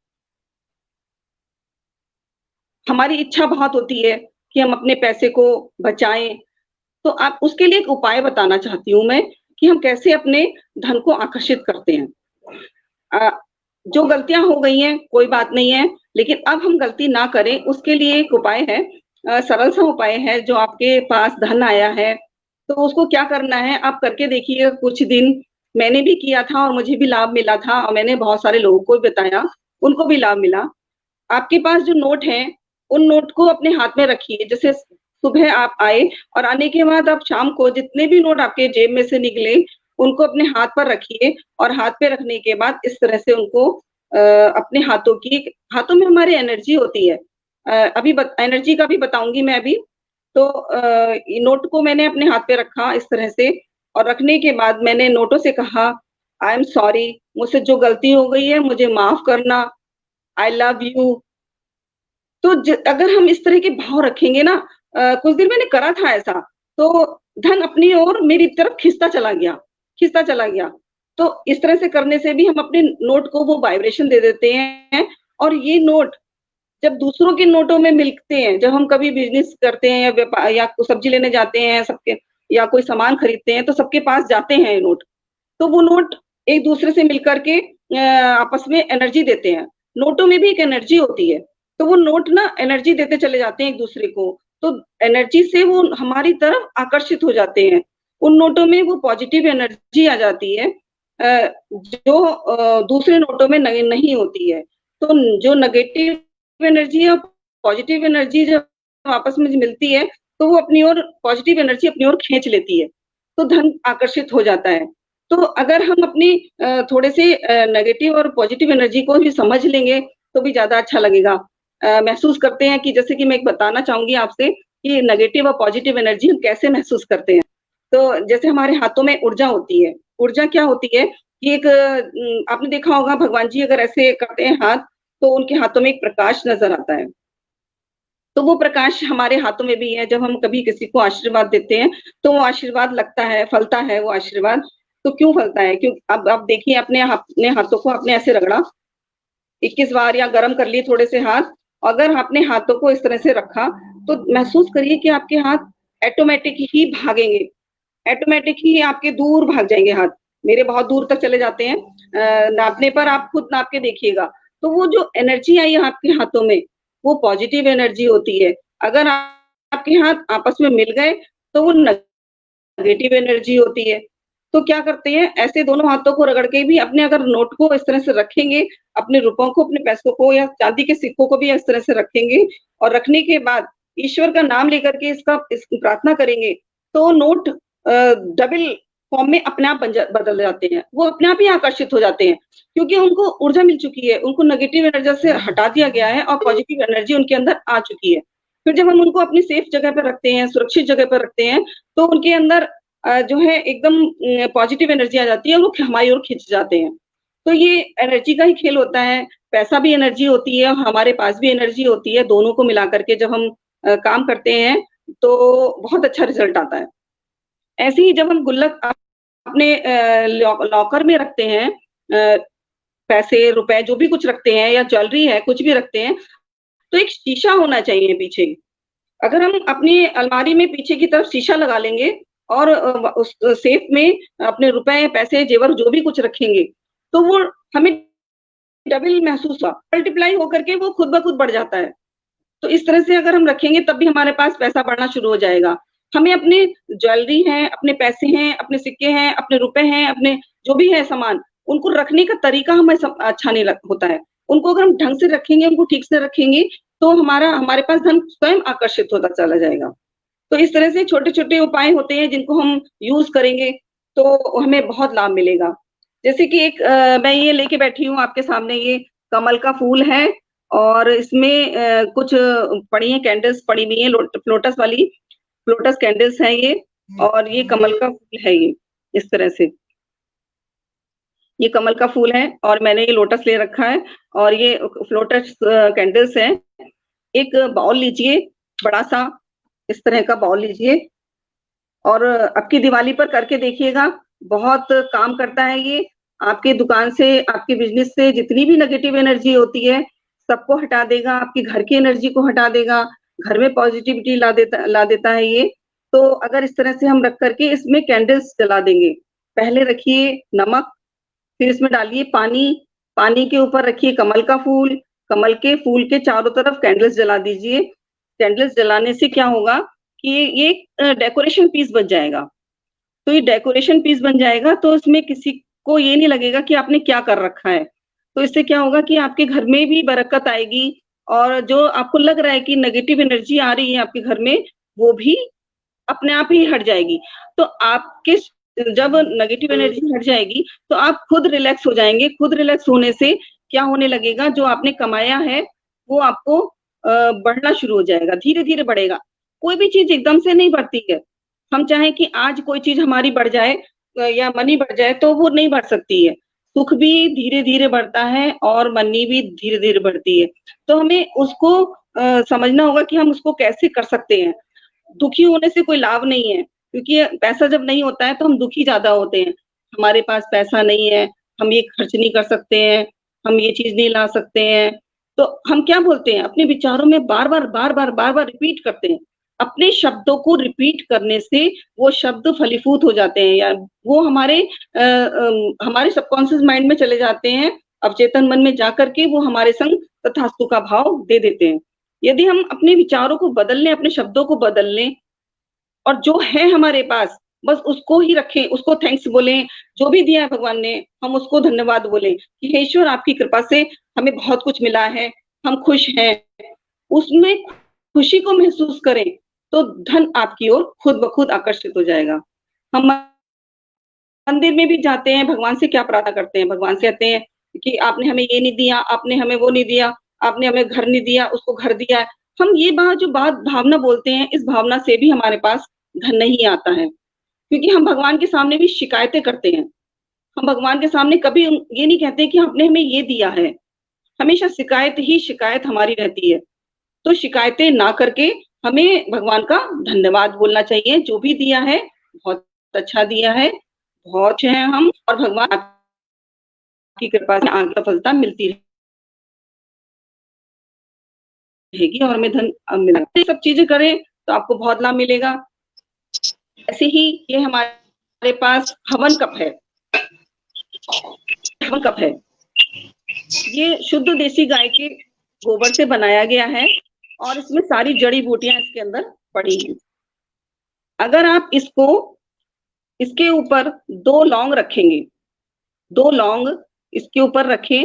हमारी इच्छा बहुत होती है कि हम अपने पैसे को बचाएं। तो आप उसके लिए एक उपाय बताना चाहती हूँ मैं कि हम कैसे अपने धन को आकर्षित करते हैं। जो गलतियां हो गई हैं कोई बात नहीं है, लेकिन अब हम गलती ना करें उसके लिए एक उपाय है, सरल सा उपाय है। जो आपके पास धन आया है तो उसको क्या करना है, आप करके देखिए कुछ दिन। मैंने भी किया था और मुझे भी लाभ मिला था और मैंने बहुत सारे लोगों को भी बताया, उनको भी लाभ मिला। आपके पास जो नोट है उन नोट को अपने हाथ में रखिए। जैसे सुबह आप आए और आने के बाद आप शाम को जितने भी नोट आपके जेब में से निकले उनको अपने हाथ पर रखिए और हाथ पे रखने के बाद इस तरह से उनको अपने हाथों में हमारी एनर्जी होती है। अभी एनर्जी का भी बताऊंगी मैं अभी। तो नोट को मैंने अपने हाथ पे रखा इस तरह से और रखने के बाद मैंने नोटों से कहा आई एम सॉरी, मुझसे जो गलती हो गई है मुझे माफ करना, आई लव यू। तो अगर हम इस तरह के भाव रखेंगे ना, कुछ देर मैंने करा था ऐसा, तो धन अपनी ओर मेरी तरफ खिंचता चला गया, खिंचता चला गया। तो इस तरह से करने से भी हम अपने नोट को वो वाइब्रेशन दे देते हैं। और ये नोट जब दूसरों के नोटों में मिलते हैं, जब हम कभी बिजनेस करते हैं या व्यापार या सब्जी लेने जाते हैं सबके, या कोई सामान खरीदते हैं तो सबके पास जाते हैं ये नोट। तो वो नोट एक दूसरे से मिलकर के आपस में एनर्जी देते हैं। नोटों में भी एक एनर्जी होती है, तो वो नोट ना एनर्जी देते चले जाते हैं एक दूसरे को। तो एनर्जी से वो हमारी तरफ आकर्षित हो जाते हैं। उन नोटों में वो पॉजिटिव एनर्जी आ जाती है जो दूसरे नोटों में नहीं होती है। तो जो नेगेटिव एनर्जी है, पॉजिटिव एनर्जी जब आपस में मिलती है तो वो अपनी ओर पॉजिटिव एनर्जी अपनी ओर खींच लेती है, तो धन आकर्षित हो जाता है। तो अगर हम अपनी थोड़े से नेगेटिव और पॉजिटिव एनर्जी को भी समझ लेंगे तो भी ज्यादा अच्छा लगेगा। महसूस करते हैं कि जैसे कि मैं एक बताना चाहूंगी आपसे कि नेगेटिव और पॉजिटिव एनर्जी हम कैसे महसूस करते हैं। तो जैसे हमारे हाथों में ऊर्जा होती है। ऊर्जा क्या होती है कि एक आपने देखा होगा भगवान जी अगर ऐसे करते हैं हाथ तो उनके हाथों में एक प्रकाश नजर आता है। तो वो प्रकाश हमारे हाथों में भी है। जब हम कभी किसी को आशीर्वाद देते हैं तो वो आशीर्वाद लगता है, फलता है वो आशीर्वाद। तो क्यों फलता है? क्यों? अब आप देखिए, अपने हाथों को आपने ऐसे रगड़ा 21 बार या गर्म कर लिए थोड़े से हाथ, अगर आपने हाथों को इस तरह से रखा तो महसूस करिए कि आपके हाथ ऑटोमेटिक ही भागेंगे, ऑटोमेटिक ही आपके दूर भाग जाएंगे हाथ। मेरे बहुत दूर तक चले जाते हैं। नापने पर आप खुद नाप के देखिएगा। तो वो जो एनर्जी आई है आपके हाथों में वो पॉजिटिव एनर्जी होती है। अगर आपके हाथ आपस में मिल गए तो वो नेगेटिव एनर्जी होती है। तो क्या करते हैं, ऐसे दोनों हाथों को रगड़ के भी अपने अगर नोट को इस तरह से रखेंगे, अपने रुपयों को, अपने पैसों को या चांदी के सिक्कों को भी इस तरह से रखेंगे और रखने के बाद ईश्वर का नाम लेकर के इसकी प्रार्थना करेंगे, तो नोट डबल फॉर्म में अपने आप बदल जाते हैं। वो अपने आप ही आकर्षित हो जाते हैं, क्योंकि उनको ऊर्जा मिल चुकी है, उनको नेगेटिव एनर्जी से हटा दिया गया है और पॉजिटिव एनर्जी उनके अंदर आ चुकी है। फिर जब हम उनको अपनी सेफ जगह पर रखते हैं, सुरक्षित जगह पर रखते हैं, तो उनके अंदर जो है एकदम पॉजिटिव एनर्जी आ जाती है, वो हमारी ओर खिंच जाते हैं। तो ये एनर्जी का ही खेल होता है। पैसा भी एनर्जी होती है और हमारे पास भी एनर्जी होती है। दोनों को मिला करके जब हम काम करते हैं तो बहुत अच्छा रिजल्ट आता है। ऐसे ही जब हम गुल्लक अपने लॉकर में रखते हैं, पैसे, रुपए जो भी कुछ रखते हैं या ज्वेलरी है, कुछ भी रखते हैं, तो एक शीशा होना चाहिए पीछे। अगर हम अपनी अलमारी में पीछे की तरफ शीशा लगा लेंगे और उस सेफ में अपने रुपए, पैसे, जेवर जो भी कुछ रखेंगे, तो वो हमें डबल महसूस हुआ, मल्टीप्लाई होकर के वो खुद ब खुद बढ़ जाता है। तो इस तरह से अगर हम रखेंगे तब भी हमारे पास पैसा बढ़ना शुरू हो जाएगा। हमें अपने ज्वेलरी है, अपने पैसे हैं, अपने सिक्के हैं, अपने रुपए हैं, अपने जो भी है सामान, उनको रखने का तरीका हमें अच्छा नहीं होता है। उनको अगर हम ढंग से रखेंगे, उनको ठीक से रखेंगे, तो हमारे पास धन स्वयं आकर्षित होता चला जाएगा। तो इस तरह से छोटे-छोटे उपाय होते हैं जिनको हम यूज़ करेंगे तो हमें बहुत लाभ मिलेगा। जैसे कि एक मैं ये लेके बैठी हूँ आपके सामने, ये कमल का फूल है और इसमें कुछ पड़ी हैं, कैंडल्स पड़ी हुई हैं, लोटस वाली, लोटस कैंडल्स हैं ये, और ये कमल का फूल है ये, इस तरह से। ये कमल का फूल है और मैंने ये लोटस ले रखा है और ये लोटस कैंडल्स हैं। एक बाउल लीजिए, बड़ा-सा इस तरह का बाउल लीजिए और आपकी दिवाली पर करके देखिएगा, बहुत काम करता है ये। आपके दुकान से, आपके बिज़नेस से जितनी भी नेगेटिव एनर्जी होती है, सबको हटा देगा, आपके घर की एनर्जी को हटा देगा, घर में पॉजिटिविटी ला देता है ये। तो अगर इस तरह से हम रख करके इसमें कैंडल्स जला देंगे, पहले रखिए नमक, फिर इसमें डालिए पानी, पानी के ऊपर रखिए कमल का फूल, कमल के फूल के चारों तरफ कैंडल्स जला दीजिए। कैंडल्स जलाने से क्या होगा कि ये डेकोरेशन पीस बन जाएगा। तो ये डेकोरेशन पीस बन जाएगा तो इसमें किसी को ये नहीं लगेगा कि आपने क्या कर रखा है। तो इससे क्या होगा कि आपके घर में भी बरकत आएगी और जो आपको लग रहा है कि नेगेटिव एनर्जी आ रही है आपके घर में, वो भी अपने आप ही हट जाएगी। तो आपके जब नेगेटिव एनर्जी हट जाएगी तो आप खुद रिलैक्स हो जाएंगे। खुद रिलैक्स होने से क्या होने लगेगा, जो आपने कमाया है वो आपको बढ़ना शुरू हो जाएगा, धीरे-धीरे बढ़ेगा। कोई भी चीज़ एकदम से नहीं बढ़ती है। हम चाहें कि आज कोई चीज़ हमारी बढ़ जाए या मनी बढ़ जाए तो वो नहीं बढ़ सकती है। सुख भी धीरे-धीरे बढ़ता है और मनी भी धीरे-धीरे बढ़ती है। तो हमें उसको समझना होगा कि हम उसको कैसे कर सकते हैं। दुखी होने से कोई लाभ नहीं है, क्योंकि पैसा जब नहीं होता है तो हम दुखी ज़्यादा होते हैं। हमारे पास पैसा नहीं है, हम ये खर्च नहीं कर सकते हैं, हम ये चीज़ नहीं ला सकते हैं। तो हम क्या बोलते हैं, अपने विचारों में बार-बार रिपीट करते हैं। अपने शब्दों को रिपीट करने से वो शब्द फलीभूत हो जाते हैं या वो हमारे सबकॉन्शियस माइंड में चले जाते हैं, अवचेतन मन में जाकर के वो हमारे संग तथास्तु का भाव दे देते हैं। यदि हम अपने विचारों को बदल लें, अपने शब्दों को बदल लें और जो है हमारे पास बस उसको ही रखें, उसको थैंक्स बोलें, जो भी दिया है भगवान ने हम उसको धन्यवाद बोलें कि हे ईश्वर आपकी कृपा से हमें बहुत कुछ मिला है, हम खुश हैं। उसमें खुशी को महसूस करें तो धन आपकी ओर खुद ब खुद आकर्षित हो जाएगा। हम मंदिर में भी जाते हैं, भगवान से क्या प्रार्थना करते हैं, भगवान से कहते हैं कि आपने हमें ये नहीं दिया, आपने हमें वो नहीं दिया, आपने हमें घर नहीं दिया, उसको घर दिया है। हम ये भावना बोलते हैं, इस भावना से भी हमारे पास धन नहीं आता है, क्योंकि हम भगवान के सामने भी शिकायतें करते हैं। हम भगवान के सामने कभी ये नहीं कहते कि आपने हमें ये दिया है, हमेशा शिकायत ही शिकायत हमारी रहती है। तो शिकायतें ना करके हमें भगवान का धन्यवाद बोलना चाहिए, जो भी दिया है बहुत अच्छा दिया है, बहुत अच्छे हैं हम और भगवान की कृपा से आगे सफलता मिलती रहेगी और हमें धन मिलेगा। ये सब चीजें करें तो आपको बहुत लाभ मिलेगा। ऐसे ही ये हमारे पास हवन कप है, हवन कप है। ये शुद्ध देसी गाय के गोबर से बनाया गया है और इसमें सारी जड़ी बूटियां इसके अंदर पड़ी हैं। अगर आप इसको इसके ऊपर 2 लौंग रखेंगे, 2 लौंग इसके ऊपर रखें।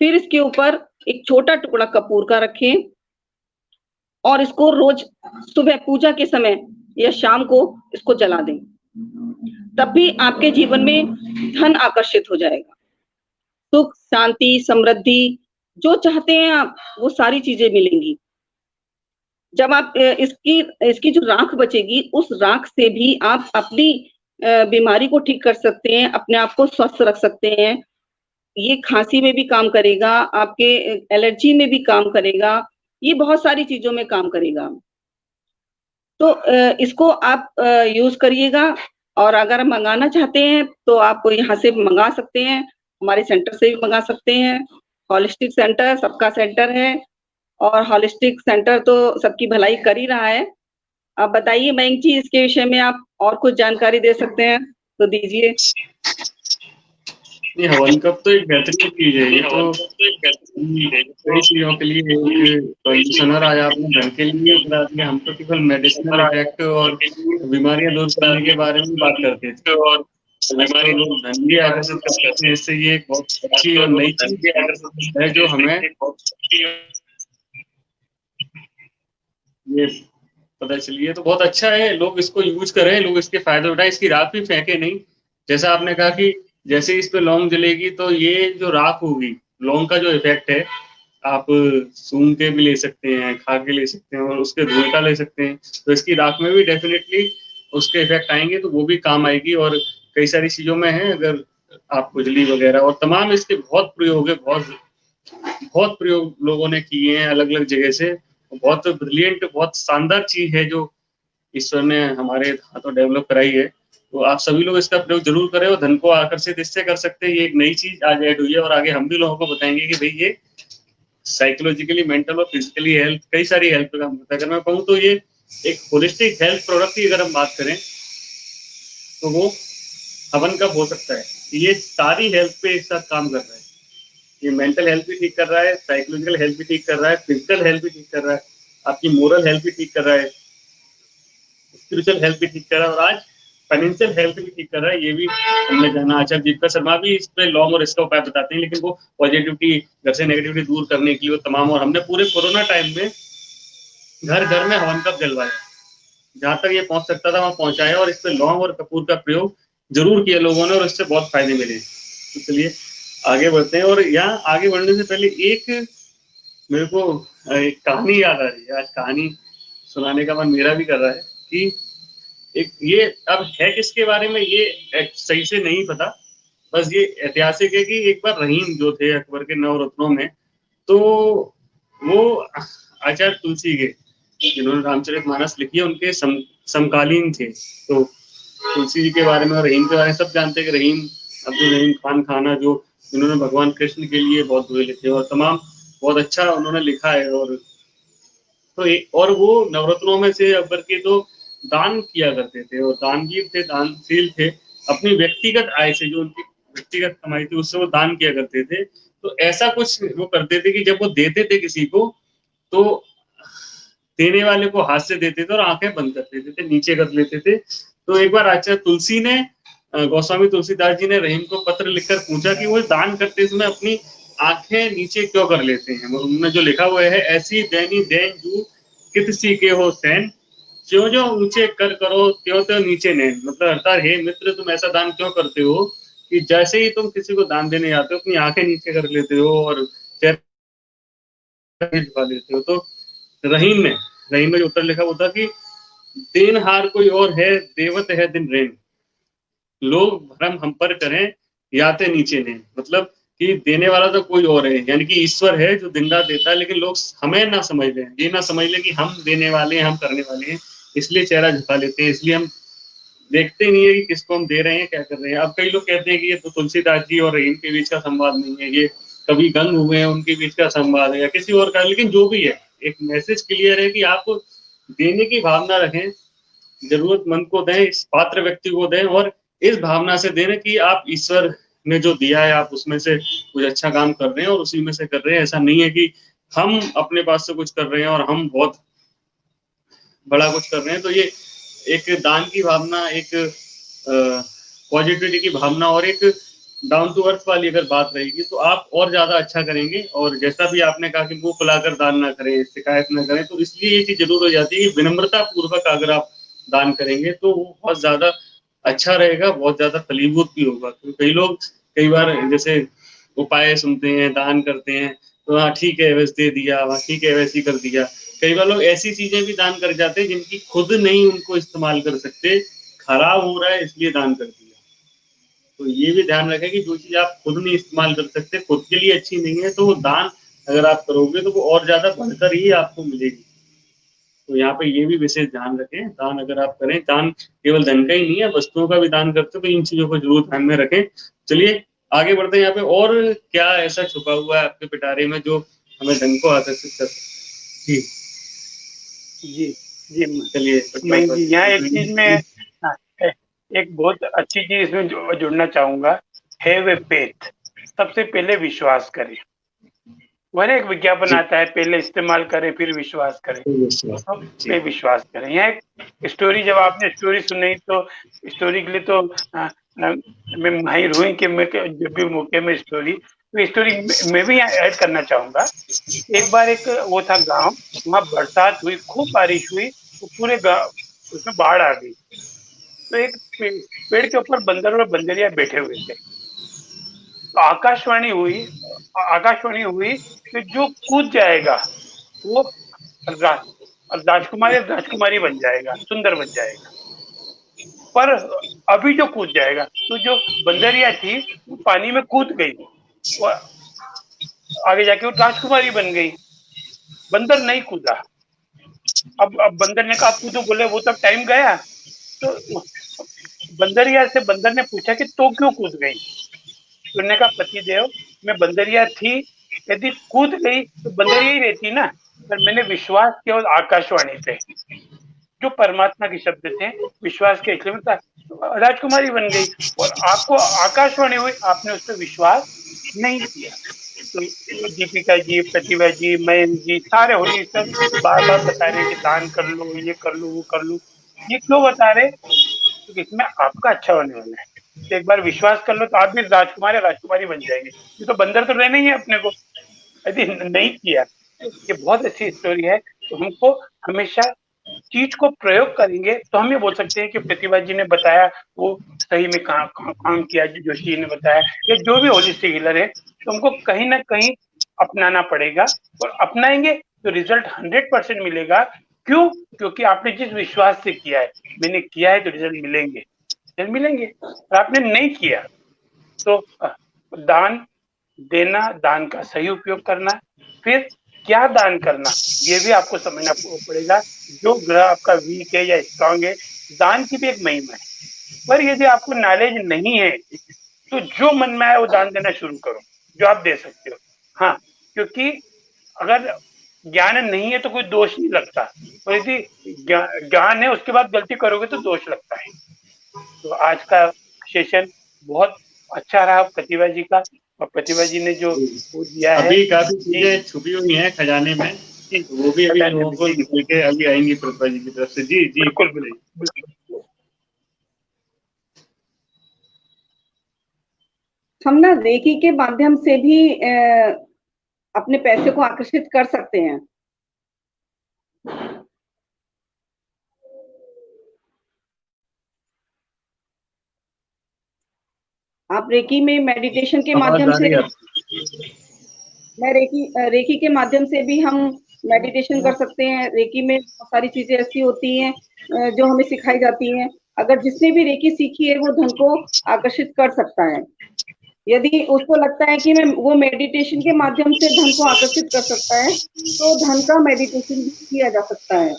फिर इसके ऊपर एक छोटा टुकड़ा कपूर का रखें और इसको रोज सुबह पूजा के समय या शाम को इसको जला दें। तब भी आपके जीवन में धन आकर्षित हो जाएगा। सुख, शांति, समृद्धि जो चाहते हैं आप, वो सारी चीजें मिलेंगी। जब आप इसकी जो राख बचेगी, उस राख से भी आप अपनी बीमारी को ठीक कर सकते हैं, अपने आप को स्वस्थ रख सकते हैं। ये खांसी में भी काम करेगा, आपके एलर्जी में भी काम करेगा, ये बहुत सारी चीजों में काम करेगा। तो इसको आप यूज करिएगा। और अगर मंगाना चाहते हैं तो आप यहाँ से मंगा सकते हैं, हमारे सेंटर से भी मंगा सकते हैं। होलिस्टिक सेंटर सबका सेंटर है और होलिस्टिक सेंटर तो सबकी भलाई कर ही रहा है। आप बताइए मयंक जी, इसके विषय में आप और कुछ जानकारी दे सकते हैं तो दीजिए। ये हवन कप तो एक बेहतरीन चीज है। ये तो कई चीजों के लिए एक कंडीशनर आया अपने धन के लिए, हम तो केवल मेडिसिनल इफेक्ट और बीमारियां दूर करने के बारे में बात करते थे और लोग धन भी आकर्षित करते हैं। इससे ये एक बहुत अच्छी और नई चीज है जो हमें ये पता चलिए। तो बहुत अच्छा है, लोग इसको यूज करें, लोग इसके फायदे उठाएं, इसकी राख भी फेंके नहीं। जैसा आपने कहा कि जैसे इस पे लौंग जलेगी तो ये जो राख होगी, लौंग का जो इफेक्ट है, आप सूंघ के भी ले सकते हैं, खा के ले सकते हैं और उसके धुएं का ले सकते हैं। तो इसकी राख में भी डेफिनेटली उसके इफेक्ट आएंगे, तो वो भी काम आएगी। और कई सारी चीजों में है, अगर आप खुजली वगैरह और तमाम इसके बहुत प्रयोग है, बहुत प्रयोग लोगों ने किए हैं अलग अलग जगह से। बहुत ब्रिलियंट, बहुत शानदार चीज है जो ईश्वर ने हमारे हाथों डेवलप कराई है। तो आप सभी लोग इसका प्रयोग जरूर करें और धन को आकर्षित इससे कर सकते हैं। ये एक नई चीज आज ऐड हुई है और आगे हम भी लोगों को बताएंगे कि भाई ये साइकोलॉजिकली, मेंटल और फिजिकली हेल्थ, कई सारी हेल्थ पे काम करता है। अगर मैं कहूँ तो ये एक होलिस्टिक हेल्थ प्रोडक्ट की अगर हम बात करें तो वो हवन कप हो सकता है। ये सारी हेल्थ पे एक साथ काम कर रहा है। ये मेंटल हेल्थ भी ठीक कर रहा है, साइकोलॉजिकल हेल्थ भी ठीक कर रहा है, फिजिकल हेल्थ भी ठीक कर रहा है, आपकी मोरल हेल्थ भी ठीक कर रहा है, स्पिरिचुअल हेल्थ भी ठीक कर रहा है और आज फाइनेंशियल हेल्थ भी ठीक कर रहा है। ये भी हमने जाना। आचार्य दीपिका शर्मा भी इस पे लॉन्ग और इसका उपाय बताते हैं, लेकिन वो पॉजिटिविटी, घर से नेगेटिविटी दूर करने के लिए तमाम। और हमने पूरे कोरोना टाइम में घर घर में हवन कप जलवाया, जहां तक ये पहुंच सकता था वहां पहुंचाया और इस पे लौंग और कपूर का प्रयोग जरूर किया लोगों ने और इससे बहुत फायदे मिले। तो चलिए आगे बढ़ते हैं। और यहाँ आगे बढ़ने से पहले एक मेरे को एक कहानी याद आ रही है। आज कहानी सुनाने का मन मेरा भी कर रहा है कि एक ये अब है किसके बारे में ये सही से नहीं पता, बस ये ऐतिहासिक है कि एक बार रहीम जो थे अकबर के नवरत्नों में, तो वो आचार्य तुलसी के, जिन्होंने रामचरितमानस लिखी है, उनके समकालीन थे। तो तुलसी जी के बारे में और रहीम के बारे में सब जानते हैं कि रहीम अब्दुल रहीम खान खाना, जो जिन्होंने भगवान कृष्ण के लिए बहुत दुए लिखे और तमाम बहुत अच्छा उन्होंने लिखा है। और वो नवरत्नों में से अकबर के तो दान किया करते थे और दानवीर थे, दानशील थे। अपनी व्यक्तिगत आय से, जो उनकी व्यक्तिगत कमाई थी, उससे वो दान किया करते थे। तो ऐसा कुछ वो करते थे कि जब वो देते थे किसी को तो देने वाले को हाथ से देते थे और आंखें बंद कर देते थे, नीचे कर लेते थे। तो एक बार आचार्य तुलसी ने, गोस्वामी तुलसीदास जी ने रहीम को पत्र लिखकर पूछा कि वो दान करते समय अपनी आंखें नीचे क्यों कर लेते हैं। उन्होंने जो लिखा हुआ है, ऐसी दैनी दैन जू कितसी के हो सैन, क्यों जो ऊंचे कर करो त्यों त्यों नीचे नैन। मतलब अर्थात हे मित्र, तुम ऐसा दान क्यों करते हो कि जैसे ही तुम किसी को दान देने जाते हो अपनी आंखें नीचे कर लेते हो और चेहरा झुका लेते हो। तो रहीम में जो उत्तर लिखा वो था कि देनहार कोई और है, देवत है दिन रेन, लोग भरम हम पर करें याते नीचे ने। मतलब कि देने वाला तो कोई और है, यानी कि ईश्वर है जो दिन रात देता है, लेकिन लोग हमें ना समझ लें, ये ना समझ लें कि हम देने वाले हैं, हम करने वाले हैं, इसलिए चेहरा झुका लेते हैं। इसलिए हम देखते नहीं है कि किसको हम दे रहे हैं, क्या कर रहे हैं। अब कई लोग कहते हैं कि ये तो तुलसीदास जी और रहीम के बीच का संवाद नहीं है, ये कभी गंग हुए हैं उनके बीच का संवाद है या किसी और का। लेकिन जो भी है, एक मैसेज क्लियर है कि आप देने की भावना रखें, जरूरतमंद को दें, इस पात्र व्यक्ति को दें और इस भावना से देना कि आप ईश्वर ने जो दिया है आप उसमें से कुछ अच्छा काम कर रहे हैं और उसी में से कर रहे हैं। ऐसा नहीं है कि हम अपने पास से कुछ कर रहे हैं और हम बहुत बड़ा कुछ कर रहे हैं। तो ये एक दान की भावना, एक पॉजिटिविटी की भावना और एक डाउन टू अर्थ वाली अगर बात रहेगी तो आप और ज्यादा अच्छा करेंगे। और जैसा भी आपने कहा कि मुंह फुलाकर दान ना करें, शिकायत ना करें, तो इसलिए ये चीज जरूर हो जाती है कि विनम्रता पूर्वक अगर आप दान करेंगे तो वो बहुत ज्यादा अच्छा रहेगा, बहुत ज्यादा फलीभूत भी होगा। तो कई लोग कई बार जैसे उपाय सुनते हैं, दान करते हैं, तो हाँ ठीक है वैसे दे दिया, हाँ ठीक है वैसे ही कर दिया। कई बार लोग ऐसी चीजें भी दान कर जाते हैं जिनकी खुद नहीं उनको इस्तेमाल कर सकते, खराब हो रहा है इसलिए दान कर दिया। तो ये भी ध्यान रखें कि जो चीज आप खुद नहीं इस्तेमाल कर सकते, खुद के लिए अच्छी नहीं है, तो वो दान अगर आप करोगे तो वो और ज्यादा बढ़कर ही आपको मिलेगी। तो यहाँ पे ये भी विशेष ध्यान रखें, दान अगर आप करें, दान केवल धन का ही नहीं है, वस्तुओं का भी दान करते हो, तो इन चीजों को जरूर ध्यान में रखें। चलिए आगे बढ़ते हैं। यहाँ पे और क्या ऐसा छुपा हुआ है आपके पिटारे में जो हमें धन को आकर्षित कर सकता है? जी जी चलिए मैं जी यहाँ एक चीज में हाँ, एक बहुत अच्छी चीज इसमें जुड़ना चाहूंगा, हैव ए फेथ। सबसे पहले विश्वास करें। वह एक विज्ञापन आता है, पहले इस्तेमाल करें फिर विश्वास करें। तो पे विश्वास करें। यहाँ एक स्टोरी, जब आपने स्टोरी सुनी तो स्टोरी के लिए तो मैं माहिर हुई कि मैं जब भी मौके में स्टोरी, तो स्टोरी मैं भी यहाँ ऐड करना चाहूंगा। एक बार एक वो था गांव, वहाँ बरसात हुई, खूब बारिश हुई, तो पूरे गांव उसमें बाढ़ आ गई। तो एक पेड़ के ऊपर बंदर और बंदरिया बैठे हुए थे। तो आकाशवाणी हुई कि जो कूद जाएगा वो राजकुमारी राजकुमारी बन जाएगा, सुंदर बन जाएगा। पर अभी जो कूद जाएगा, तो जो बंदरिया थी वो पानी में कूद गई, वो आगे जाके वो राजकुमारी बन गई। बंदर नहीं कूदा। अब बंदर ने कहा आप कूदो, बोले वो तब टाइम गया। तो बंदरिया से बंदर ने पूछा कि तो क्यों कूद गई? तो उन्होंने कहा पतिदेव, मैं बंदरिया थी, यदि कूद गई तो बंदरिया ही रहती ना, पर मैंने विश्वास किया उस आकाशवाणी पे, जो परमात्मा के शब्द थे, विश्वास के था, राजकुमारी बन गई। और आपको आकाशवाणी हुई, आपने उस पर विश्वास नहीं किया। तो दीपिका जी, प्रतिभा जी, मयंक जी, सारे होली सर बार बार बता रहे हैं कि दान कर लो, ये कर लो, वो कर लो। ये क्यों बता रहे? क्योंकि इसमें आपका अच्छा होने वाला है। तो एक बार विश्वास कर लो तो आप भी राजकुमार या राजकुमारी बन जाएंगे। ये तो बंदर तो रहना ही है अपने को, यदि नहीं किया। ये बहुत अच्छी स्टोरी है। तो हमको हमेशा चीज को प्रयोग करेंगे तो हम ये बोल सकते हैं कि प्रतिभा जी ने बताया वो सही में काम किया, जोशी जी ने बताया, या जो भी होलिस्टिक हीलर है, तो हमको कहीं ना कहीं अपनाना पड़ेगा। और अपनाएंगे तो रिजल्ट 100% मिलेगा। क्यों? क्योंकि आपने जिस विश्वास से किया है, मैंने किया है तो रिजल्ट मिलेंगे, रिजल्ट मिलेंगे। और आपने नहीं किया तो दान देना, दान का सही उपयोग करना, फिर क्या दान करना, ये भी आपको समझना पड़ेगा। जो ग्रह आपका वीक है या स्ट्रांग है, दान की भी एक महिमा है। पर यदि आपको नॉलेज नहीं है तो जो मन में आए वो दान देना शुरू करो, जो आप दे सकते हो। हाँ, क्योंकि अगर ज्ञान नहीं है तो कोई दोष नहीं लगता, और यदि ज्ञान है उसके बाद गलती करोगे तो दोष लगता है। तो आज का सेशन बहुत अच्छा रहा प्रतिभा जी का, और प्रतिभा जी ने जो वो दिया है, अभी काफी चीजें छुपी हुई हैं खजाने में, तो वो भी अभी लोगों को निकल के अभी आएंगी प्रतिभा जी की तरफ से। जी जी बिल्कुल बिल्कुल। हम ना रेकी के माध्यम से भी अपने पैसे को आकर्षित कर सकते हैं। आप रेकी में मेडिटेशन के माध्यम से, मैं रेकी के माध्यम से भी हम मेडिटेशन कर सकते हैं। रेकी में बहुत सारी चीजें ऐसी होती हैं जो हमें सिखाई जाती हैं। अगर जिसने भी रेकी सीखी है वो धन को आकर्षित कर सकता है। यदि उसको लगता है कि मैं वो मेडिटेशन के माध्यम से धन को आकर्षित कर सकता है, तो धन का मेडिटेशन भी किया जा सकता है।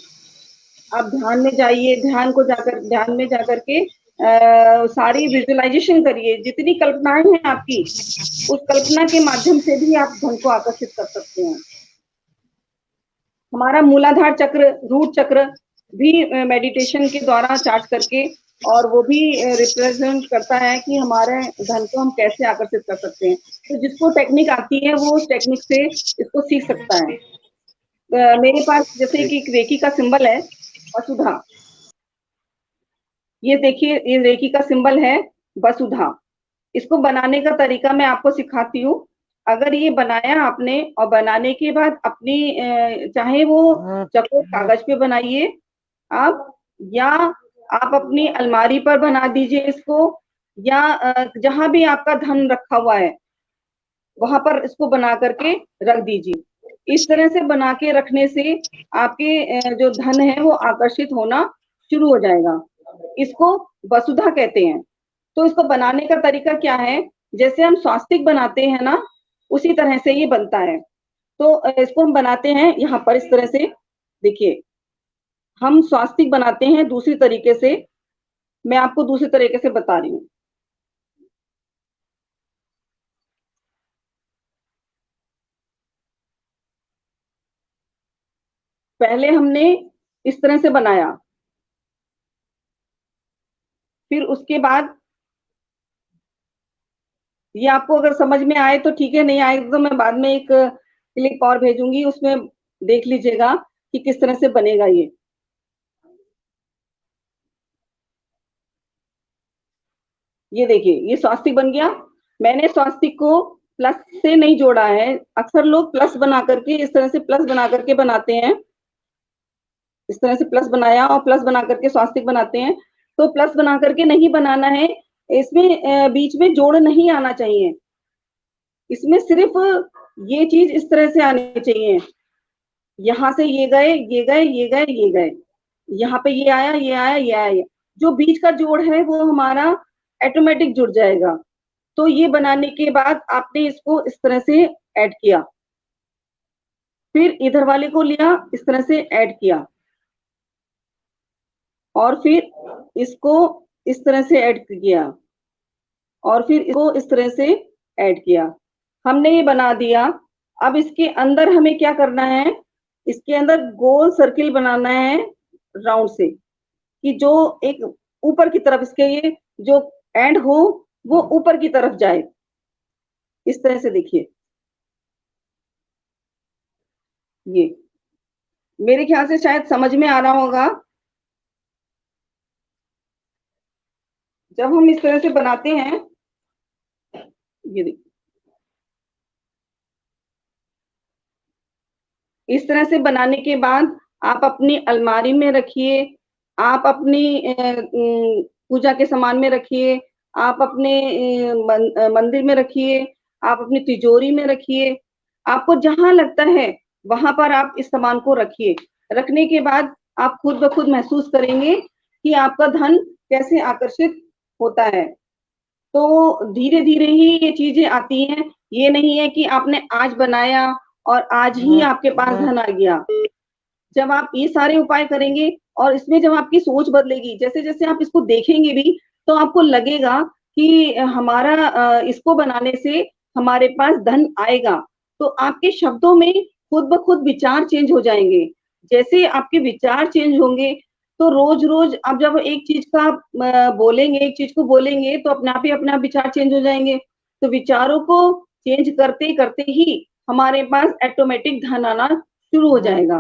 आप ध्यान में जाइए, ध्यान में जाकर के सारी विजुअलाइजेशन करिए, जितनी कल्पनाएं हैं आपकी, उस कल्पना के माध्यम से भी आप धन को आकर्षित कर सकते हैं। हमारा मूलाधार चक्र, रूट चक्र भी मेडिटेशन के द्वारा चार्ज करके, और वो भी रिप्रेजेंट करता है कि हमारे धन को हम कैसे आकर्षित कर सकते हैं। तो जिसको टेक्निक आती है वो उस टेक्निक से इसको सीख सकता है। मेरे पास जैसे कि रेकी का सिंबल है वसुधा, ये देखिए, ये रेखी का सिंबल है वसुधा। इसको बनाने का तरीका मैं आपको सिखाती हूँ। अगर ये बनाया आपने और बनाने के बाद अपनी चाहे वो चकोर कागज पे बनाइए आप, या आप अपनी अलमारी पर बना दीजिए इसको, या जहां भी आपका धन रखा हुआ है वहां पर इसको बना करके रख दीजिए। इस तरह से बना के रखने से आपके जो धन है वो आकर्षित होना शुरू हो जाएगा। इसको वसुधा कहते हैं। तो इसको बनाने का तरीका क्या है, जैसे हम स्वास्तिक बनाते हैं ना, उसी तरह से ये बनता है। तो इसको हम बनाते हैं यहाँ पर इस तरह से। देखिए, हम स्वास्तिक बनाते हैं दूसरी तरीके से। मैं आपको दूसरी तरीके से बता रही हूँ। पहले हमने इस तरह से बनाया, फिर उसके बाद ये आपको अगर समझ में आए तो ठीक है, नहीं आए तो मैं बाद में एक क्लिप और भेजूंगी, उसमें देख लीजिएगा कि किस तरह से बनेगा ये। ये देखिए, ये स्वास्तिक बन गया। मैंने स्वास्तिक को प्लस से नहीं जोड़ा है। अक्सर लोग प्लस बना करके, इस तरह से प्लस बना करके बनाते हैं। इस तरह से प्लस बनाया और प्लस बना करके स्वास्तिक बनाते हैं। तो प्लस बना करके नहीं बनाना है, इसमें बीच में जोड़ नहीं आना चाहिए। इसमें सिर्फ ये चीज इस तरह से आनी चाहिए, यहाँ से ये गए, ये गए, ये गए, ये गए, यहाँ पे ये आया, ये आया, ये आया। जो बीच का जोड़ है वो हमारा ऑटोमेटिक जुड़ जाएगा। तो ये बनाने के बाद आपने इसको इस तरह से ऐड किया, फिर इधर वाले को लिया, इस तरह से ऐड किया, और फिर इसको इस तरह से ऐड किया, और फिर इसको इस तरह से ऐड किया। हमने ये बना दिया। अब इसके अंदर हमें क्या करना है, इसके अंदर गोल सर्किल बनाना है राउंड से, कि जो एक ऊपर की तरफ, इसके ये जो एंड हो वो ऊपर की तरफ जाए। इस तरह से देखिए, ये मेरे ख्याल से शायद समझ में आ रहा होगा। जब हम इस तरह से बनाते हैं, ये देखिए, इस तरह से बनाने के बाद आप अपनी अलमारी में रखिए, आप अपनी पूजा के सामान में रखिए, आप अपने मंदिर में रखिए, आप अपनी तिजोरी में रखिए। आपको जहां लगता है वहां पर आप इस सामान को रखिए। रखने के बाद आप खुद ब खुद महसूस करेंगे कि आपका धन कैसे आकर्षित होता है। तो धीरे धीरे ही ये चीजें आती हैं। ये नहीं है कि आपने आज बनाया और आज ही आपके पास धन आ गया। जब आप ये सारे उपाय करेंगे और इसमें जब आपकी सोच बदलेगी, जैसे जैसे आप इसको देखेंगे भी, तो आपको लगेगा कि हमारा इसको बनाने से हमारे पास धन आएगा। तो आपके शब्दों में खुद ब खुद विचार चेंज हो जाएंगे। जैसे आपके विचार चेंज होंगे, तो रोज रोज आप जब एक चीज का बोलेंगे, एक चीज को बोलेंगे, तो अपने आप विचार चेंज हो जाएंगे। तो विचारों को चेंज करते करते ही हमारे पास ऑटोमेटिक धन आना शुरू हो जाएगा।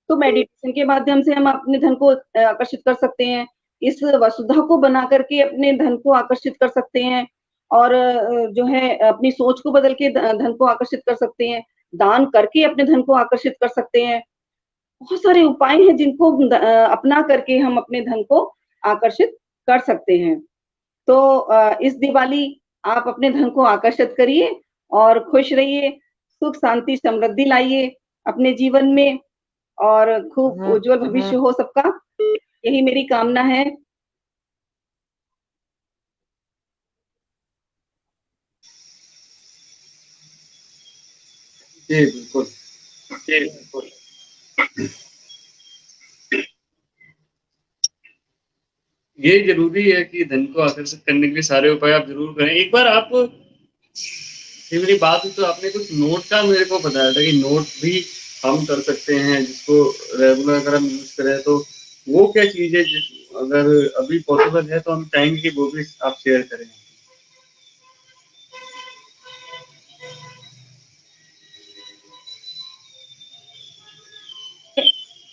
तो मेडिटेशन के माध्यम से हम अपने धन को आकर्षित कर सकते हैं। इस वसुधा को बना करके अपने धन को आकर्षित कर सकते हैं, और जो है अपनी सोच को बदल के धन को आकर्षित कर सकते हैं। दान करके अपने धन को आकर्षित कर सकते हैं। बहुत सारे उपाय हैं जिनको अपना करके हम अपने धन को आकर्षित कर सकते हैं। तो इस दिवाली आप अपने धन को आकर्षित करिए और खुश रहिए, सुख शांति समृद्धि लाइए अपने जीवन में, और खूब उज्जवल भविष्य हो सबका, यही मेरी कामना है। जी बिल्कुल। जी बिल्कुल। ये जरूरी है कि धन को आकर्षित करने के लिए सारे उपाय आप जरूर करें। एक बार आप, ये मेरी बात हुई तो आपने कुछ नोट का मेरे को बताया था कि नोट भी हम कर सकते हैं, जिसको रेगुलर अगर हम यूज करें तो वो क्या चीज है, अगर अभी पॉसिबल है तो हम चाहेंगे कि वो भी आप शेयर करें।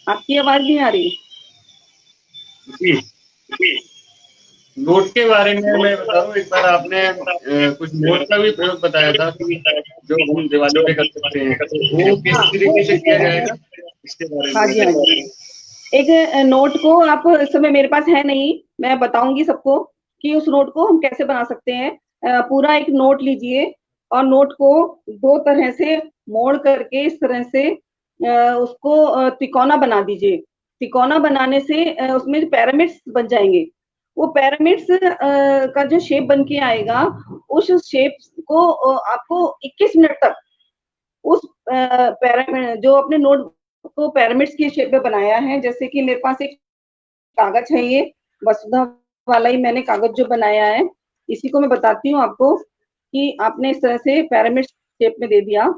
आपकी आवाज नहीं आ रही। जी जी नोट के बारे में मैं बता दूं, एक बार आपने कुछ नोट का भी प्रयोग बताया था जो हम दिवाली पे कर सकते हैं, वो किस तरीके से किया जाएगा इसके बारे हाँ में जी, हाँ जी। एक नोट को आप, इस समय मेरे पास है नहीं, मैं बताऊंगी सबको कि उस नोट को हम कैसे बना सकते हैं। पूरा एक नोट लीजिए और नोट को दो तरह से मोड़ करके इस तरह से उसको तिकोना बना दीजिए। तिकोना बनाने से उसमें पिरामिड्स बन जाएंगे। वो पिरामिड्स का जो शेप बन के आएगा, उस शेप को आपको 21 मिनट तक उस पिरामिड जो अपने नोट को पिरामिड्स की शेप में बनाया है, जैसे कि मेरे पास एक कागज है, ये वसुधा वाला ही मैंने कागज जो बनाया है, इसी को मैं बताती हूँ आपको कि आपने इस तरह से पिरामिड शेप में दे दिया।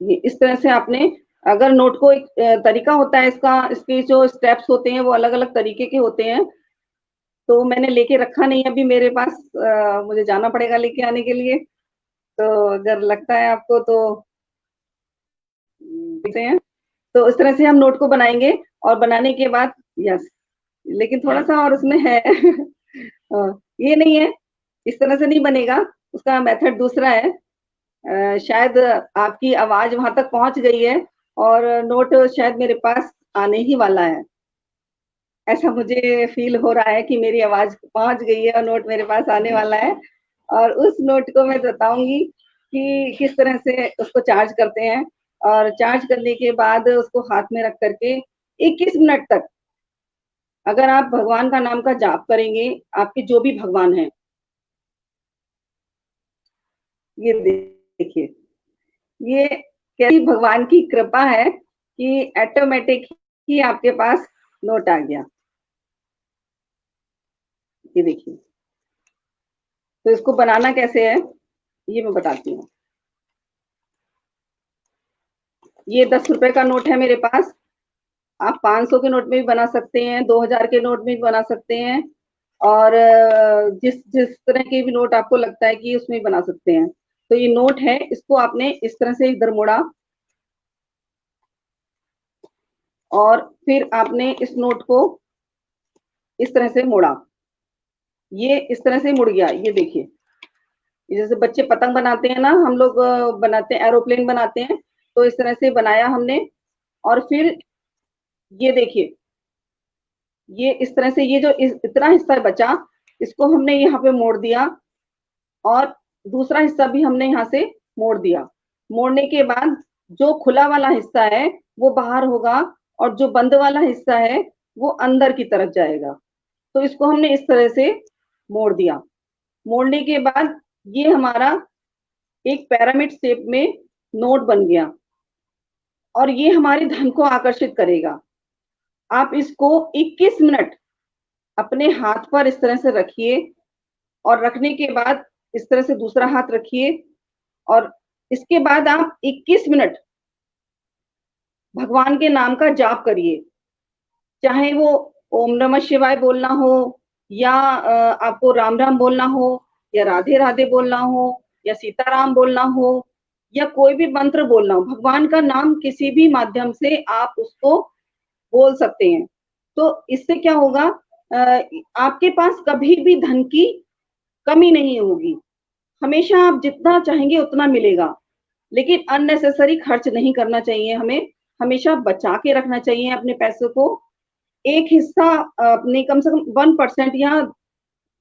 ये इस तरह से आपने, अगर नोट को एक तरीका होता है इसका, इसके जो स्टेप्स होते हैं वो अलग अलग तरीके के होते हैं, तो मैंने लेके रखा नहीं अभी मेरे पास, मुझे जाना पड़ेगा लेके आने के लिए। तो अगर लगता है आपको तो देखते हैं। तो इस तरह से हम नोट को बनाएंगे और बनाने के बाद, यस, लेकिन थोड़ा सा और उसमें है ये नहीं है, इस तरह से नहीं बनेगा, उसका मेथड दूसरा है। शायद आपकी आवाज वहां तक पहुंच गई है और नोट शायद मेरे पास आने ही वाला है। ऐसा मुझे फील हो रहा है कि मेरी आवाज पहुंच गई है और नोट मेरे पास आने वाला है। और उस नोट को मैं बताऊंगी कि किस तरह से उसको चार्ज करते हैं। और चार्ज करने के बाद उसको हाथ में रख करके 21 मिनट तक, अगर आप भगवान का नाम का जाप करेंगे, आपके जो भी भगवान हैं, ये देखिए, ये कैसी भगवान की कृपा है कि ऑटोमेटिक ही आपके पास नोट आ गया। ये देखिए, तो इसको बनाना कैसे है ये मैं बताती हूँ। ये 10 रुपए का नोट है मेरे पास, आप 500 के नोट में भी बना सकते हैं, 2000 के नोट में भी बना सकते हैं, और जिस जिस तरह के भी नोट आपको लगता है कि उसमें बना सकते हैं। तो ये नोट है, इसको आपने इस तरह से इधर मोड़ा और फिर आपने इस नोट को इस तरह से मोड़ा, ये इस तरह से मुड़ गया। ये देखिए, जैसे बच्चे पतंग बनाते हैं ना, हम लोग बनाते हैं, एरोप्लेन बनाते हैं, तो इस तरह से बनाया हमने। और फिर ये देखिए, ये इस तरह से, ये जो इतना हिस्सा बचा, इसको हमने यहाँ पे मोड़ दिया और दूसरा हिस्सा भी हमने यहाँ से मोड़ दिया। मोड़ने के बाद जो खुला वाला हिस्सा है वो बाहर होगा और जो बंद वाला हिस्सा है वो अंदर की तरफ जाएगा। तो इसको हमने इस तरह से मोड़ दिया। मोड़ने के बाद ये हमारा एक पिरामिड शेप में नोट बन गया और ये हमारे धन को आकर्षित करेगा। आप इसको 21 मिनट अपने हाथ पर इस तरह से रखिए और रखने के बाद इस तरह से दूसरा हाथ रखिए और इसके बाद आप 21 मिनट भगवान के नाम का जाप करिए। चाहे वो ओम नमः शिवाय बोलना हो, या आपको राम राम बोलना हो, या राधे राधे बोलना हो, या सीताराम बोलना हो, या कोई भी मंत्र बोलना हो, भगवान का नाम किसी भी माध्यम से आप उसको बोल सकते हैं। तो इससे क्या होगा, आपके पास कभी भी धन की कमी नहीं होगी, हमेशा आप जितना चाहेंगे उतना मिलेगा। लेकिन अननेसेसरी खर्च नहीं करना चाहिए, हमें हमेशा बचा के रखना चाहिए अपने पैसों को। एक हिस्सा अपने कम से कम 1% या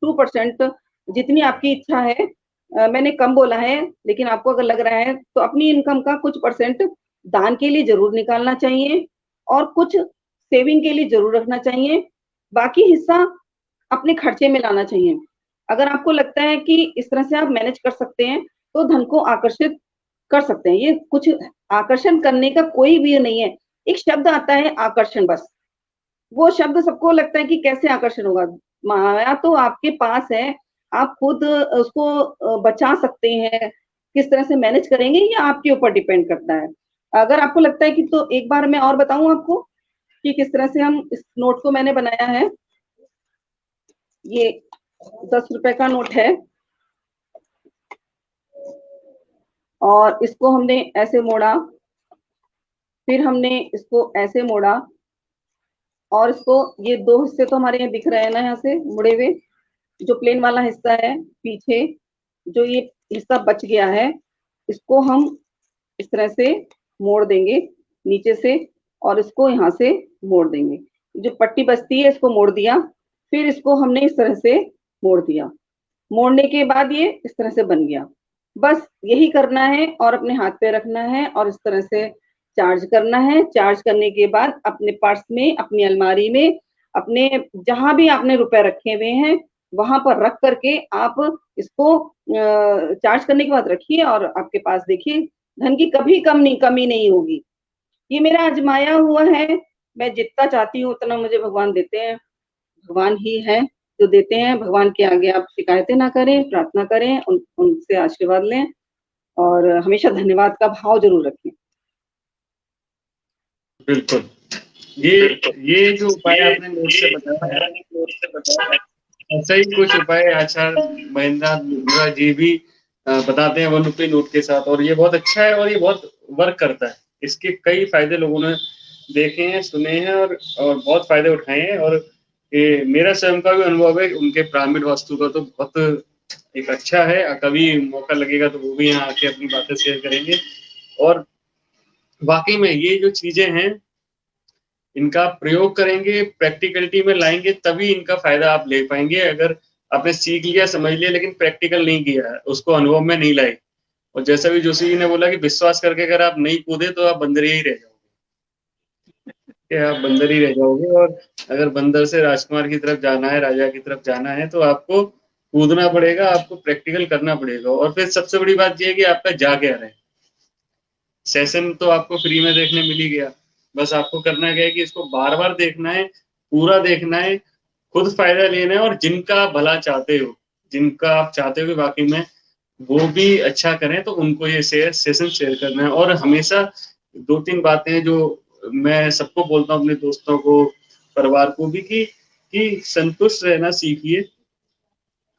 2%, जितनी आपकी इच्छा है, मैंने कम बोला है, लेकिन आपको अगर लग रहा है तो अपनी इनकम का कुछ परसेंट दान के लिए जरूर निकालना चाहिए और कुछ सेविंग के लिए जरूर रखना चाहिए। बाकी हिस्सा अपने खर्चे में लाना चाहिए। अगर आपको लगता है कि इस तरह से आप मैनेज कर सकते हैं तो धन को आकर्षित कर सकते हैं। ये कुछ आकर्षण करने का कोई भी नहीं है, एक शब्द आता है आकर्षण, बस वो शब्द सबको लगता है कि कैसे आकर्षण होगा। माया तो आपके पास है, आप खुद उसको बचा सकते हैं। किस तरह से मैनेज करेंगे ये आपके ऊपर डिपेंड करता है। अगर आपको लगता है कि, तो एक बार मैं और बताऊं आपको कि किस तरह से हम इस नोट को मैंने बनाया है। ये 10 रुपए का नोट है और इसको हमने ऐसे मोड़ा, फिर हमने इसको ऐसे मोड़ा और इसको, ये 2 हिस्से तो हमारे यहाँ दिख रहे हैं ना, यहाँ से मुड़े हुए, जो प्लेन वाला हिस्सा है पीछे, जो ये हिस्सा बच गया है, इसको हम इस तरह से मोड़ देंगे नीचे से, और इसको यहाँ से मोड़ देंगे। जो पट्टी बचती है इसको मोड़ दिया, फिर इसको हमने इस तरह से मोड़ दिया। मोड़ने के बाद ये इस तरह से बन गया। बस यही करना है और अपने हाथ पे रखना है और इस तरह से चार्ज करना है। चार्ज करने के बाद अपने पर्स में, अपनी अलमारी में, अपने जहां भी आपने रुपए रखे हुए हैं वहां पर रख करके आप इसको चार्ज करने के बाद रखिए, और आपके पास देखिए धन की कभी कमी नहीं होगी। ये मेरा आजमाया हुआ है। मैं जितना चाहती हूँ उतना मुझे भगवान देते हैं। भगवान ही है जो देते हैं। भगवान के आगे आप शिकायतें ना करें, प्रार्थना करें, उनसे आशीर्वाद लें और हमेशा धन्यवाद का भाव जरूर रखें। बिल्कुल। ये जो उपाय आपने नोट से बताया, ऐसा ही कुछ उपाय आचार्य महेंद्र जी भी बताते हैं 1 रुपये नोट के साथ, और ये बहुत अच्छा है और ये बहुत वर्क करता है। इसके कई फायदे लोगों ने देखे हैं, सुने हैं और बहुत फायदे उठाए हैं। और ये मेरा स्वयं का भी अनुभव है उनके पिरामिड वास्तु का, तो बहुत एक अच्छा है। कभी मौका लगेगा तो वो भी यहाँ आके अपनी बातें शेयर करेंगे। और वाकई में ये जो चीजें हैं इनका प्रयोग करेंगे, प्रैक्टिकलिटी में लाएंगे, तभी इनका फायदा आप ले पाएंगे। अगर आपने सीख लिया, समझ लिया, लेकिन प्रैक्टिकल नहीं किया, उसको अनुभव में नहीं लाए, और जैसा भी जोशी जी ने बोला कि विश्वास करके अगर आप नहीं कूदे तो आप बंदर ही रह जाओगे, आप बंदर ही रह जाओगे। और अगर बंदर से राजकुमार की तरफ जाना है, राजा की तरफ जाना है, तो आपको कूदना पड़ेगा, आपको प्रैक्टिकल करना पड़ेगा। और फिर सबसे बड़ी बात यह है कि आपका जा क्या रहे। सेशन तो आपको फ्री में देखने मिल ही गया, बस आपको करना क्या है कि इसको बार बार देखना है, पूरा देखना है, खुद फायदा लेना है, और जिनका आप भला चाहते हो, जिनका आप चाहते हो कि वाकई में वो भी अच्छा करें, तो उनको ये सेशन शेयर करना है। और हमेशा 2-3 बातें जो मैं सबको बोलता हूँ, अपने दोस्तों को, परिवार को भी, कि संतुष्ट रहना सीखिए,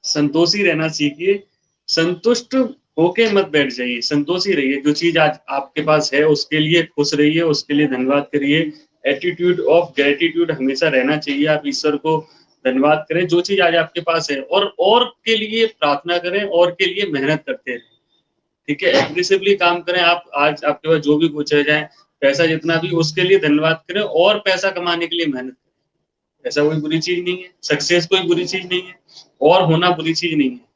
संतोषी रहना सीखिए। संतुष्ट होके मत बैठ जाइए, संतोषी रहिए। जो चीज आज आपके पास है उसके लिए खुश रहिए, उसके लिए धन्यवाद करिए। एटीट्यूड ऑफ ग्रेटिट्यूड हमेशा रहना चाहिए। आप ईश्वर को धन्यवाद करें जो चीज आज आपके पास है, और के लिए प्रार्थना करें, और के लिए मेहनत करते रहें। ठीक है, एग्रेसिवली काम करें। आप आज आपके पास जो भी कुछ है, जाए पैसा जितना भी, उसके लिए धन्यवाद करें, और पैसा कमाने के लिए मेहनत करें। ऐसा कोई बुरी चीज नहीं है, सक्सेस कोई बुरी चीज नहीं है, और होना बुरी चीज नहीं है।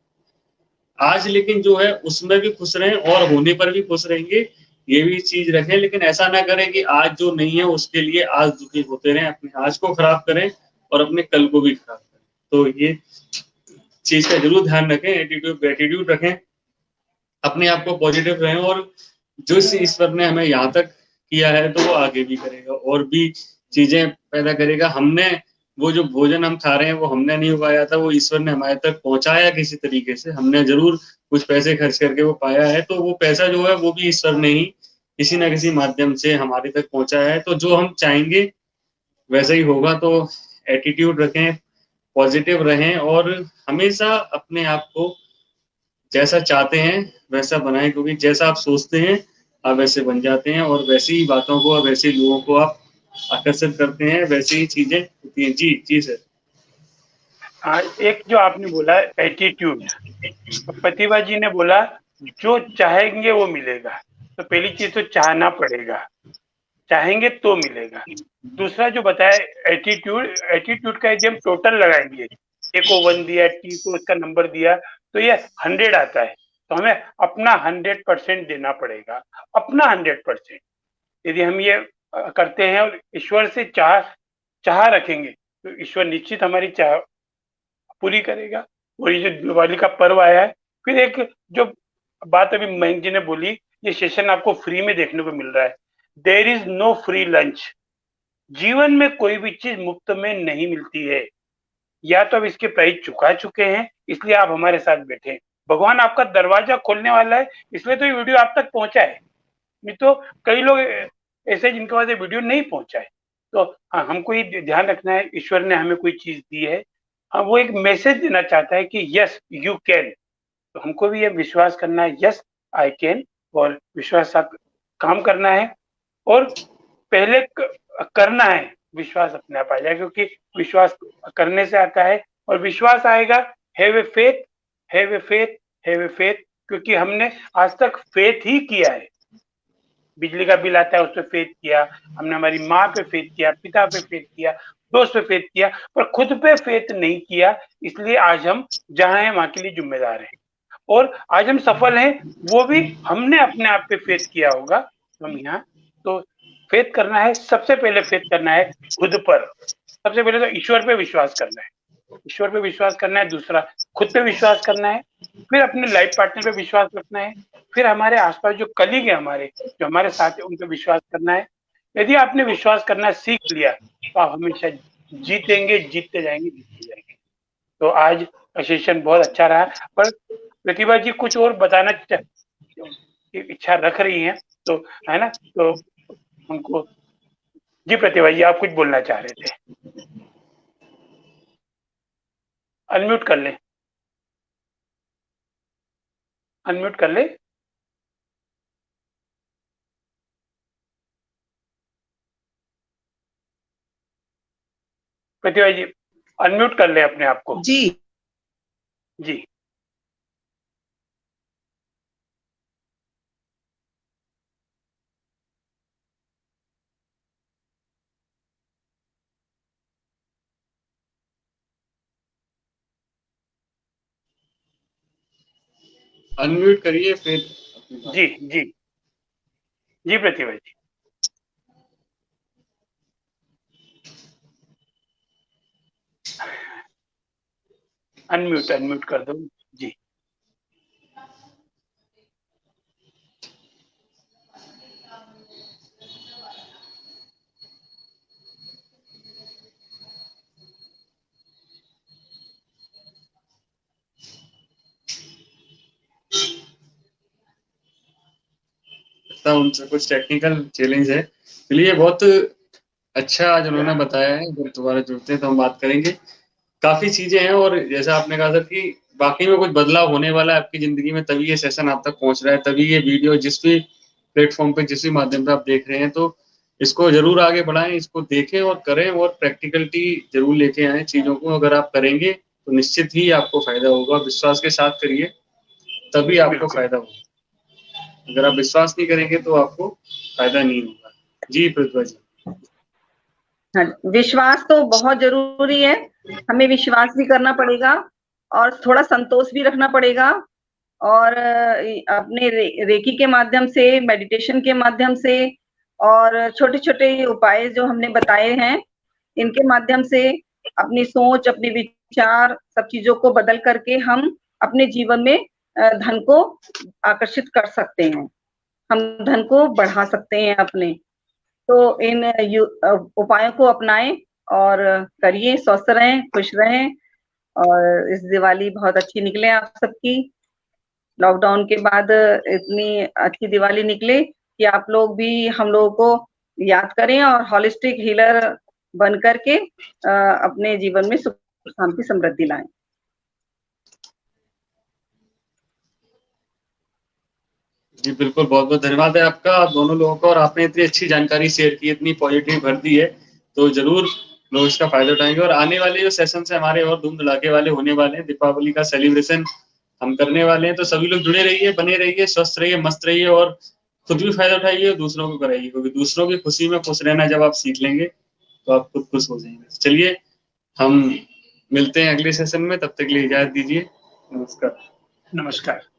आज लेकिन जो है उसमें भी खुश रहें, और होने पर भी खुश रहेंगे, ये भी चीज रखें। लेकिन ऐसा ना करें कि आज जो नहीं है उसके लिए आज दुखी होते रहें, अपने आज को खराब करें और अपने कल को भी खराब करें। तो ये चीज का जरूर ध्यान रखें, एटीट्यूड रखें, अपने आप को पॉजिटिव रहें, और जो ईश्वर ने हमें यहाँ तक किया है तो वो आगे भी करेगा, और भी चीजें पैदा करेगा। हमने वो जो भोजन हम खा रहे हैं वो हमने नहीं उगाया था, वो ईश्वर ने हमारे तक पहुंचाया किसी तरीके से। हमने जरूर कुछ पैसे खर्च करके वो पाया है, तो वो पैसा जो है वो भी ईश्वर ने ही किसी ना किसी माध्यम से हमारे तक पहुंचाया है। तो जो हम चाहेंगे वैसा ही होगा। तो एटीट्यूड रखें, पॉजिटिव रहें, और हमेशा अपने आप को जैसा चाहते हैं वैसा बनाएं, क्योंकि जैसा आप सोचते हैं आप वैसे बन जाते हैं, और वैसी ही बातों को, वैसे ही लोगों को आप आकर्षित करते हैं, वैसी ही चीजें होती हैं। जी जी सर। हाँ, एक जो आपने बोला एटीट्यूड, तो प्रतिभा जी ने बोला जो चाहेंगे वो मिलेगा। तो पहली चीज तो चाहना पड़ेगा, चाहेंगे तो मिलेगा। दूसरा जो बताया एटीट्यूड, एटीट्यूड का यदि हम टोटल लगाएंगे, ए को 1 दिया, टी को उसका नंबर दिया, तो ये 100 आता है। तो हमें अपना 100% देना पड़ेगा, अपना 100%। यदि हम ये करते हैं और ईश्वर से चाह रखेंगे, तो ईश्वर निश्चित हमारी चाह पूरी करेगा। और ये जो दिवाली का पर्व आया है, फिर एक जो बात अभी मयंक जी ने बोली, ये सेशन आपको फ्री में देखने को मिल रहा है। There is no free lunch. जीवन में कोई भी चीज मुफ्त में नहीं मिलती है। या तो अब इसके प्राइस चुका चुके हैं, इसलिए आप हमारे साथ बैठे। भगवान आपका दरवाजा खोलने वाला है, इसलिए तो ये वीडियो आप तक पहुंचा है। नहीं तो कई लोग ऐसे जिनके पास ये वीडियो नहीं पहुंचा है। तो हाँ, हमको ये ध्यान रखना है, ईश्वर ने हमें कोई चीज दी है, हाँ, वो एक मैसेज देना चाहता है कि यस यू कैन। तो हमको भी ये विश्वास करना है, यस आई कैन, और विश्वास साथ काम करना है, और पहले करना है, विश्वास अपने आप आ जाएगा, क्योंकि विश्वास करने से आता है, और विश्वास आएगा, have a faith, have a faith, have a faith, क्योंकि हमने आज तक फेथ ही किया है। बिजली का बिल आता है, उस पर फेथ किया हमने, हमारी माँ पे फेथ किया, पिता पे फेथ किया, दोस्त पे फेथ किया, पर खुद पे फेथ नहीं किया। इसलिए आज हम जहाँ हैं वहां के लिए जिम्मेदार हैं, और आज हम सफल हैं, वो भी हमने अपने आप पे फेथ किया होगा। हम यहाँ तो फेथ करना है, सबसे पहले फेथ करना है खुद पर। सबसे पहले तो ईश्वर पे विश्वास करना है, ईश्वर पे विश्वास करना है। दूसरा, खुद पे विश्वास करना है। फिर अपने लाइफ पार्टनर पे विश्वास रखना है। फिर हमारे आसपास जो कलीग है, हमारे जो हमारे साथ है, उन पे विश्वास करना है। यदि आपने विश्वास करना सीख लिया तो आप हमेशा जीतेंगे, जीतते जाएंगे, जीतते जाएंगे। तो आज का सेशन बहुत अच्छा रहा, पर प्रतिभा जी कुछ और बताना इच्छा रख रही हैं, तो है ना, तो उनको, जी प्रतिभा जी आप कुछ बोलना चाह रहे थे, अनम्यूट कर लें, अनम्यूट कर ले। प्रतिभा जी अनम्यूट कर ले अपने आप को। जी जी अनम्यूट करिए फिर। जी जी जी प्रतिभा जी। अनम्यूट कर दो जी। उनसे कुछ टेक्निकल चैलेंज है, चलिए बहुत अच्छा आज उन्होंने बताया है। जब दोबारा जुड़ते हैं तो हम बात करेंगे। काफी चीजें हैं, और जैसा आपने कहा सर कि वाकई में कुछ बदलाव होने वाला है आपकी जिंदगी में, तभी ये सेशन आप तक पहुंच रहा है, तभी ये वीडियो जिस भी प्लेटफॉर्म पे, जिस भी माध्यम पे आप देख रहे हैं, तो इसको जरूर आगे बढ़ाएं, इसको देखें और करें, और प्रैक्टिकलिटी जरूर लेके आए चीजों को। अगर आप करेंगे तो निश्चित ही आपको फायदा होगा। विश्वास के साथ करिए, तभी आपको बिल्कुल फायदा होगा। अगर आप विश्वास नहीं करेंगे तो आपको फायदा नहीं होगा। जी प्रतिभा जी। हाँ, विश्वास तो बहुत जरूरी है। हमें विश्वास भी करना पड़ेगा, और थोड़ा संतोष भी रखना पड़ेगा, और अपने रेकी के माध्यम से, मेडिटेशन के माध्यम से, और छोटे छोटे उपाय जो हमने बताए हैं, इनके माध्यम से अपनी सोच, अपने विचार, सब चीजों को बदल करके हम अपने जीवन में धन को आकर्षित कर सकते हैं, हम धन को बढ़ा सकते हैं अपने। तो इन उपायों को अपनाएं और करिए, स्वस्थ रहें, खुश रहें, और इस दिवाली बहुत अच्छी निकले आप सबकी। लॉकडाउन के बाद इतनी अच्छी दिवाली निकले कि आप लोग भी हम लोगों को याद करें, और होलिस्टिक हीलर बन करके अपने जीवन में सुख शांति समृद्धि लाएं। जी बिल्कुल, बहुत बहुत धन्यवाद है आपका, आप दोनों लोगों का। और आपने इतनी अच्छी जानकारी शेयर की, इतनी पॉजिटिव भर दी है, तो जरूर लोग इसका फायदा उठाएंगे। और आने वाले जो सेशन है हमारे और धूम धड़ाके वाले होने वाले हैं। दीपावली का सेलिब्रेशन हम करने वाले हैं, तो सभी लोग जुड़े रहिए, बने रहिए, स्वस्थ रहिए, मस्त रहिए, और खुद भी फायदा उठाइए और दूसरों को कराइए, क्योंकि दूसरों की खुशी में खुश रहना जब आप सीख लेंगे तो आप खुद खुश हो जाएंगे। चलिए हम मिलते हैं अगले सेशन में, तब तक के लिए इजाजत दीजिए। नमस्कार। नमस्कार।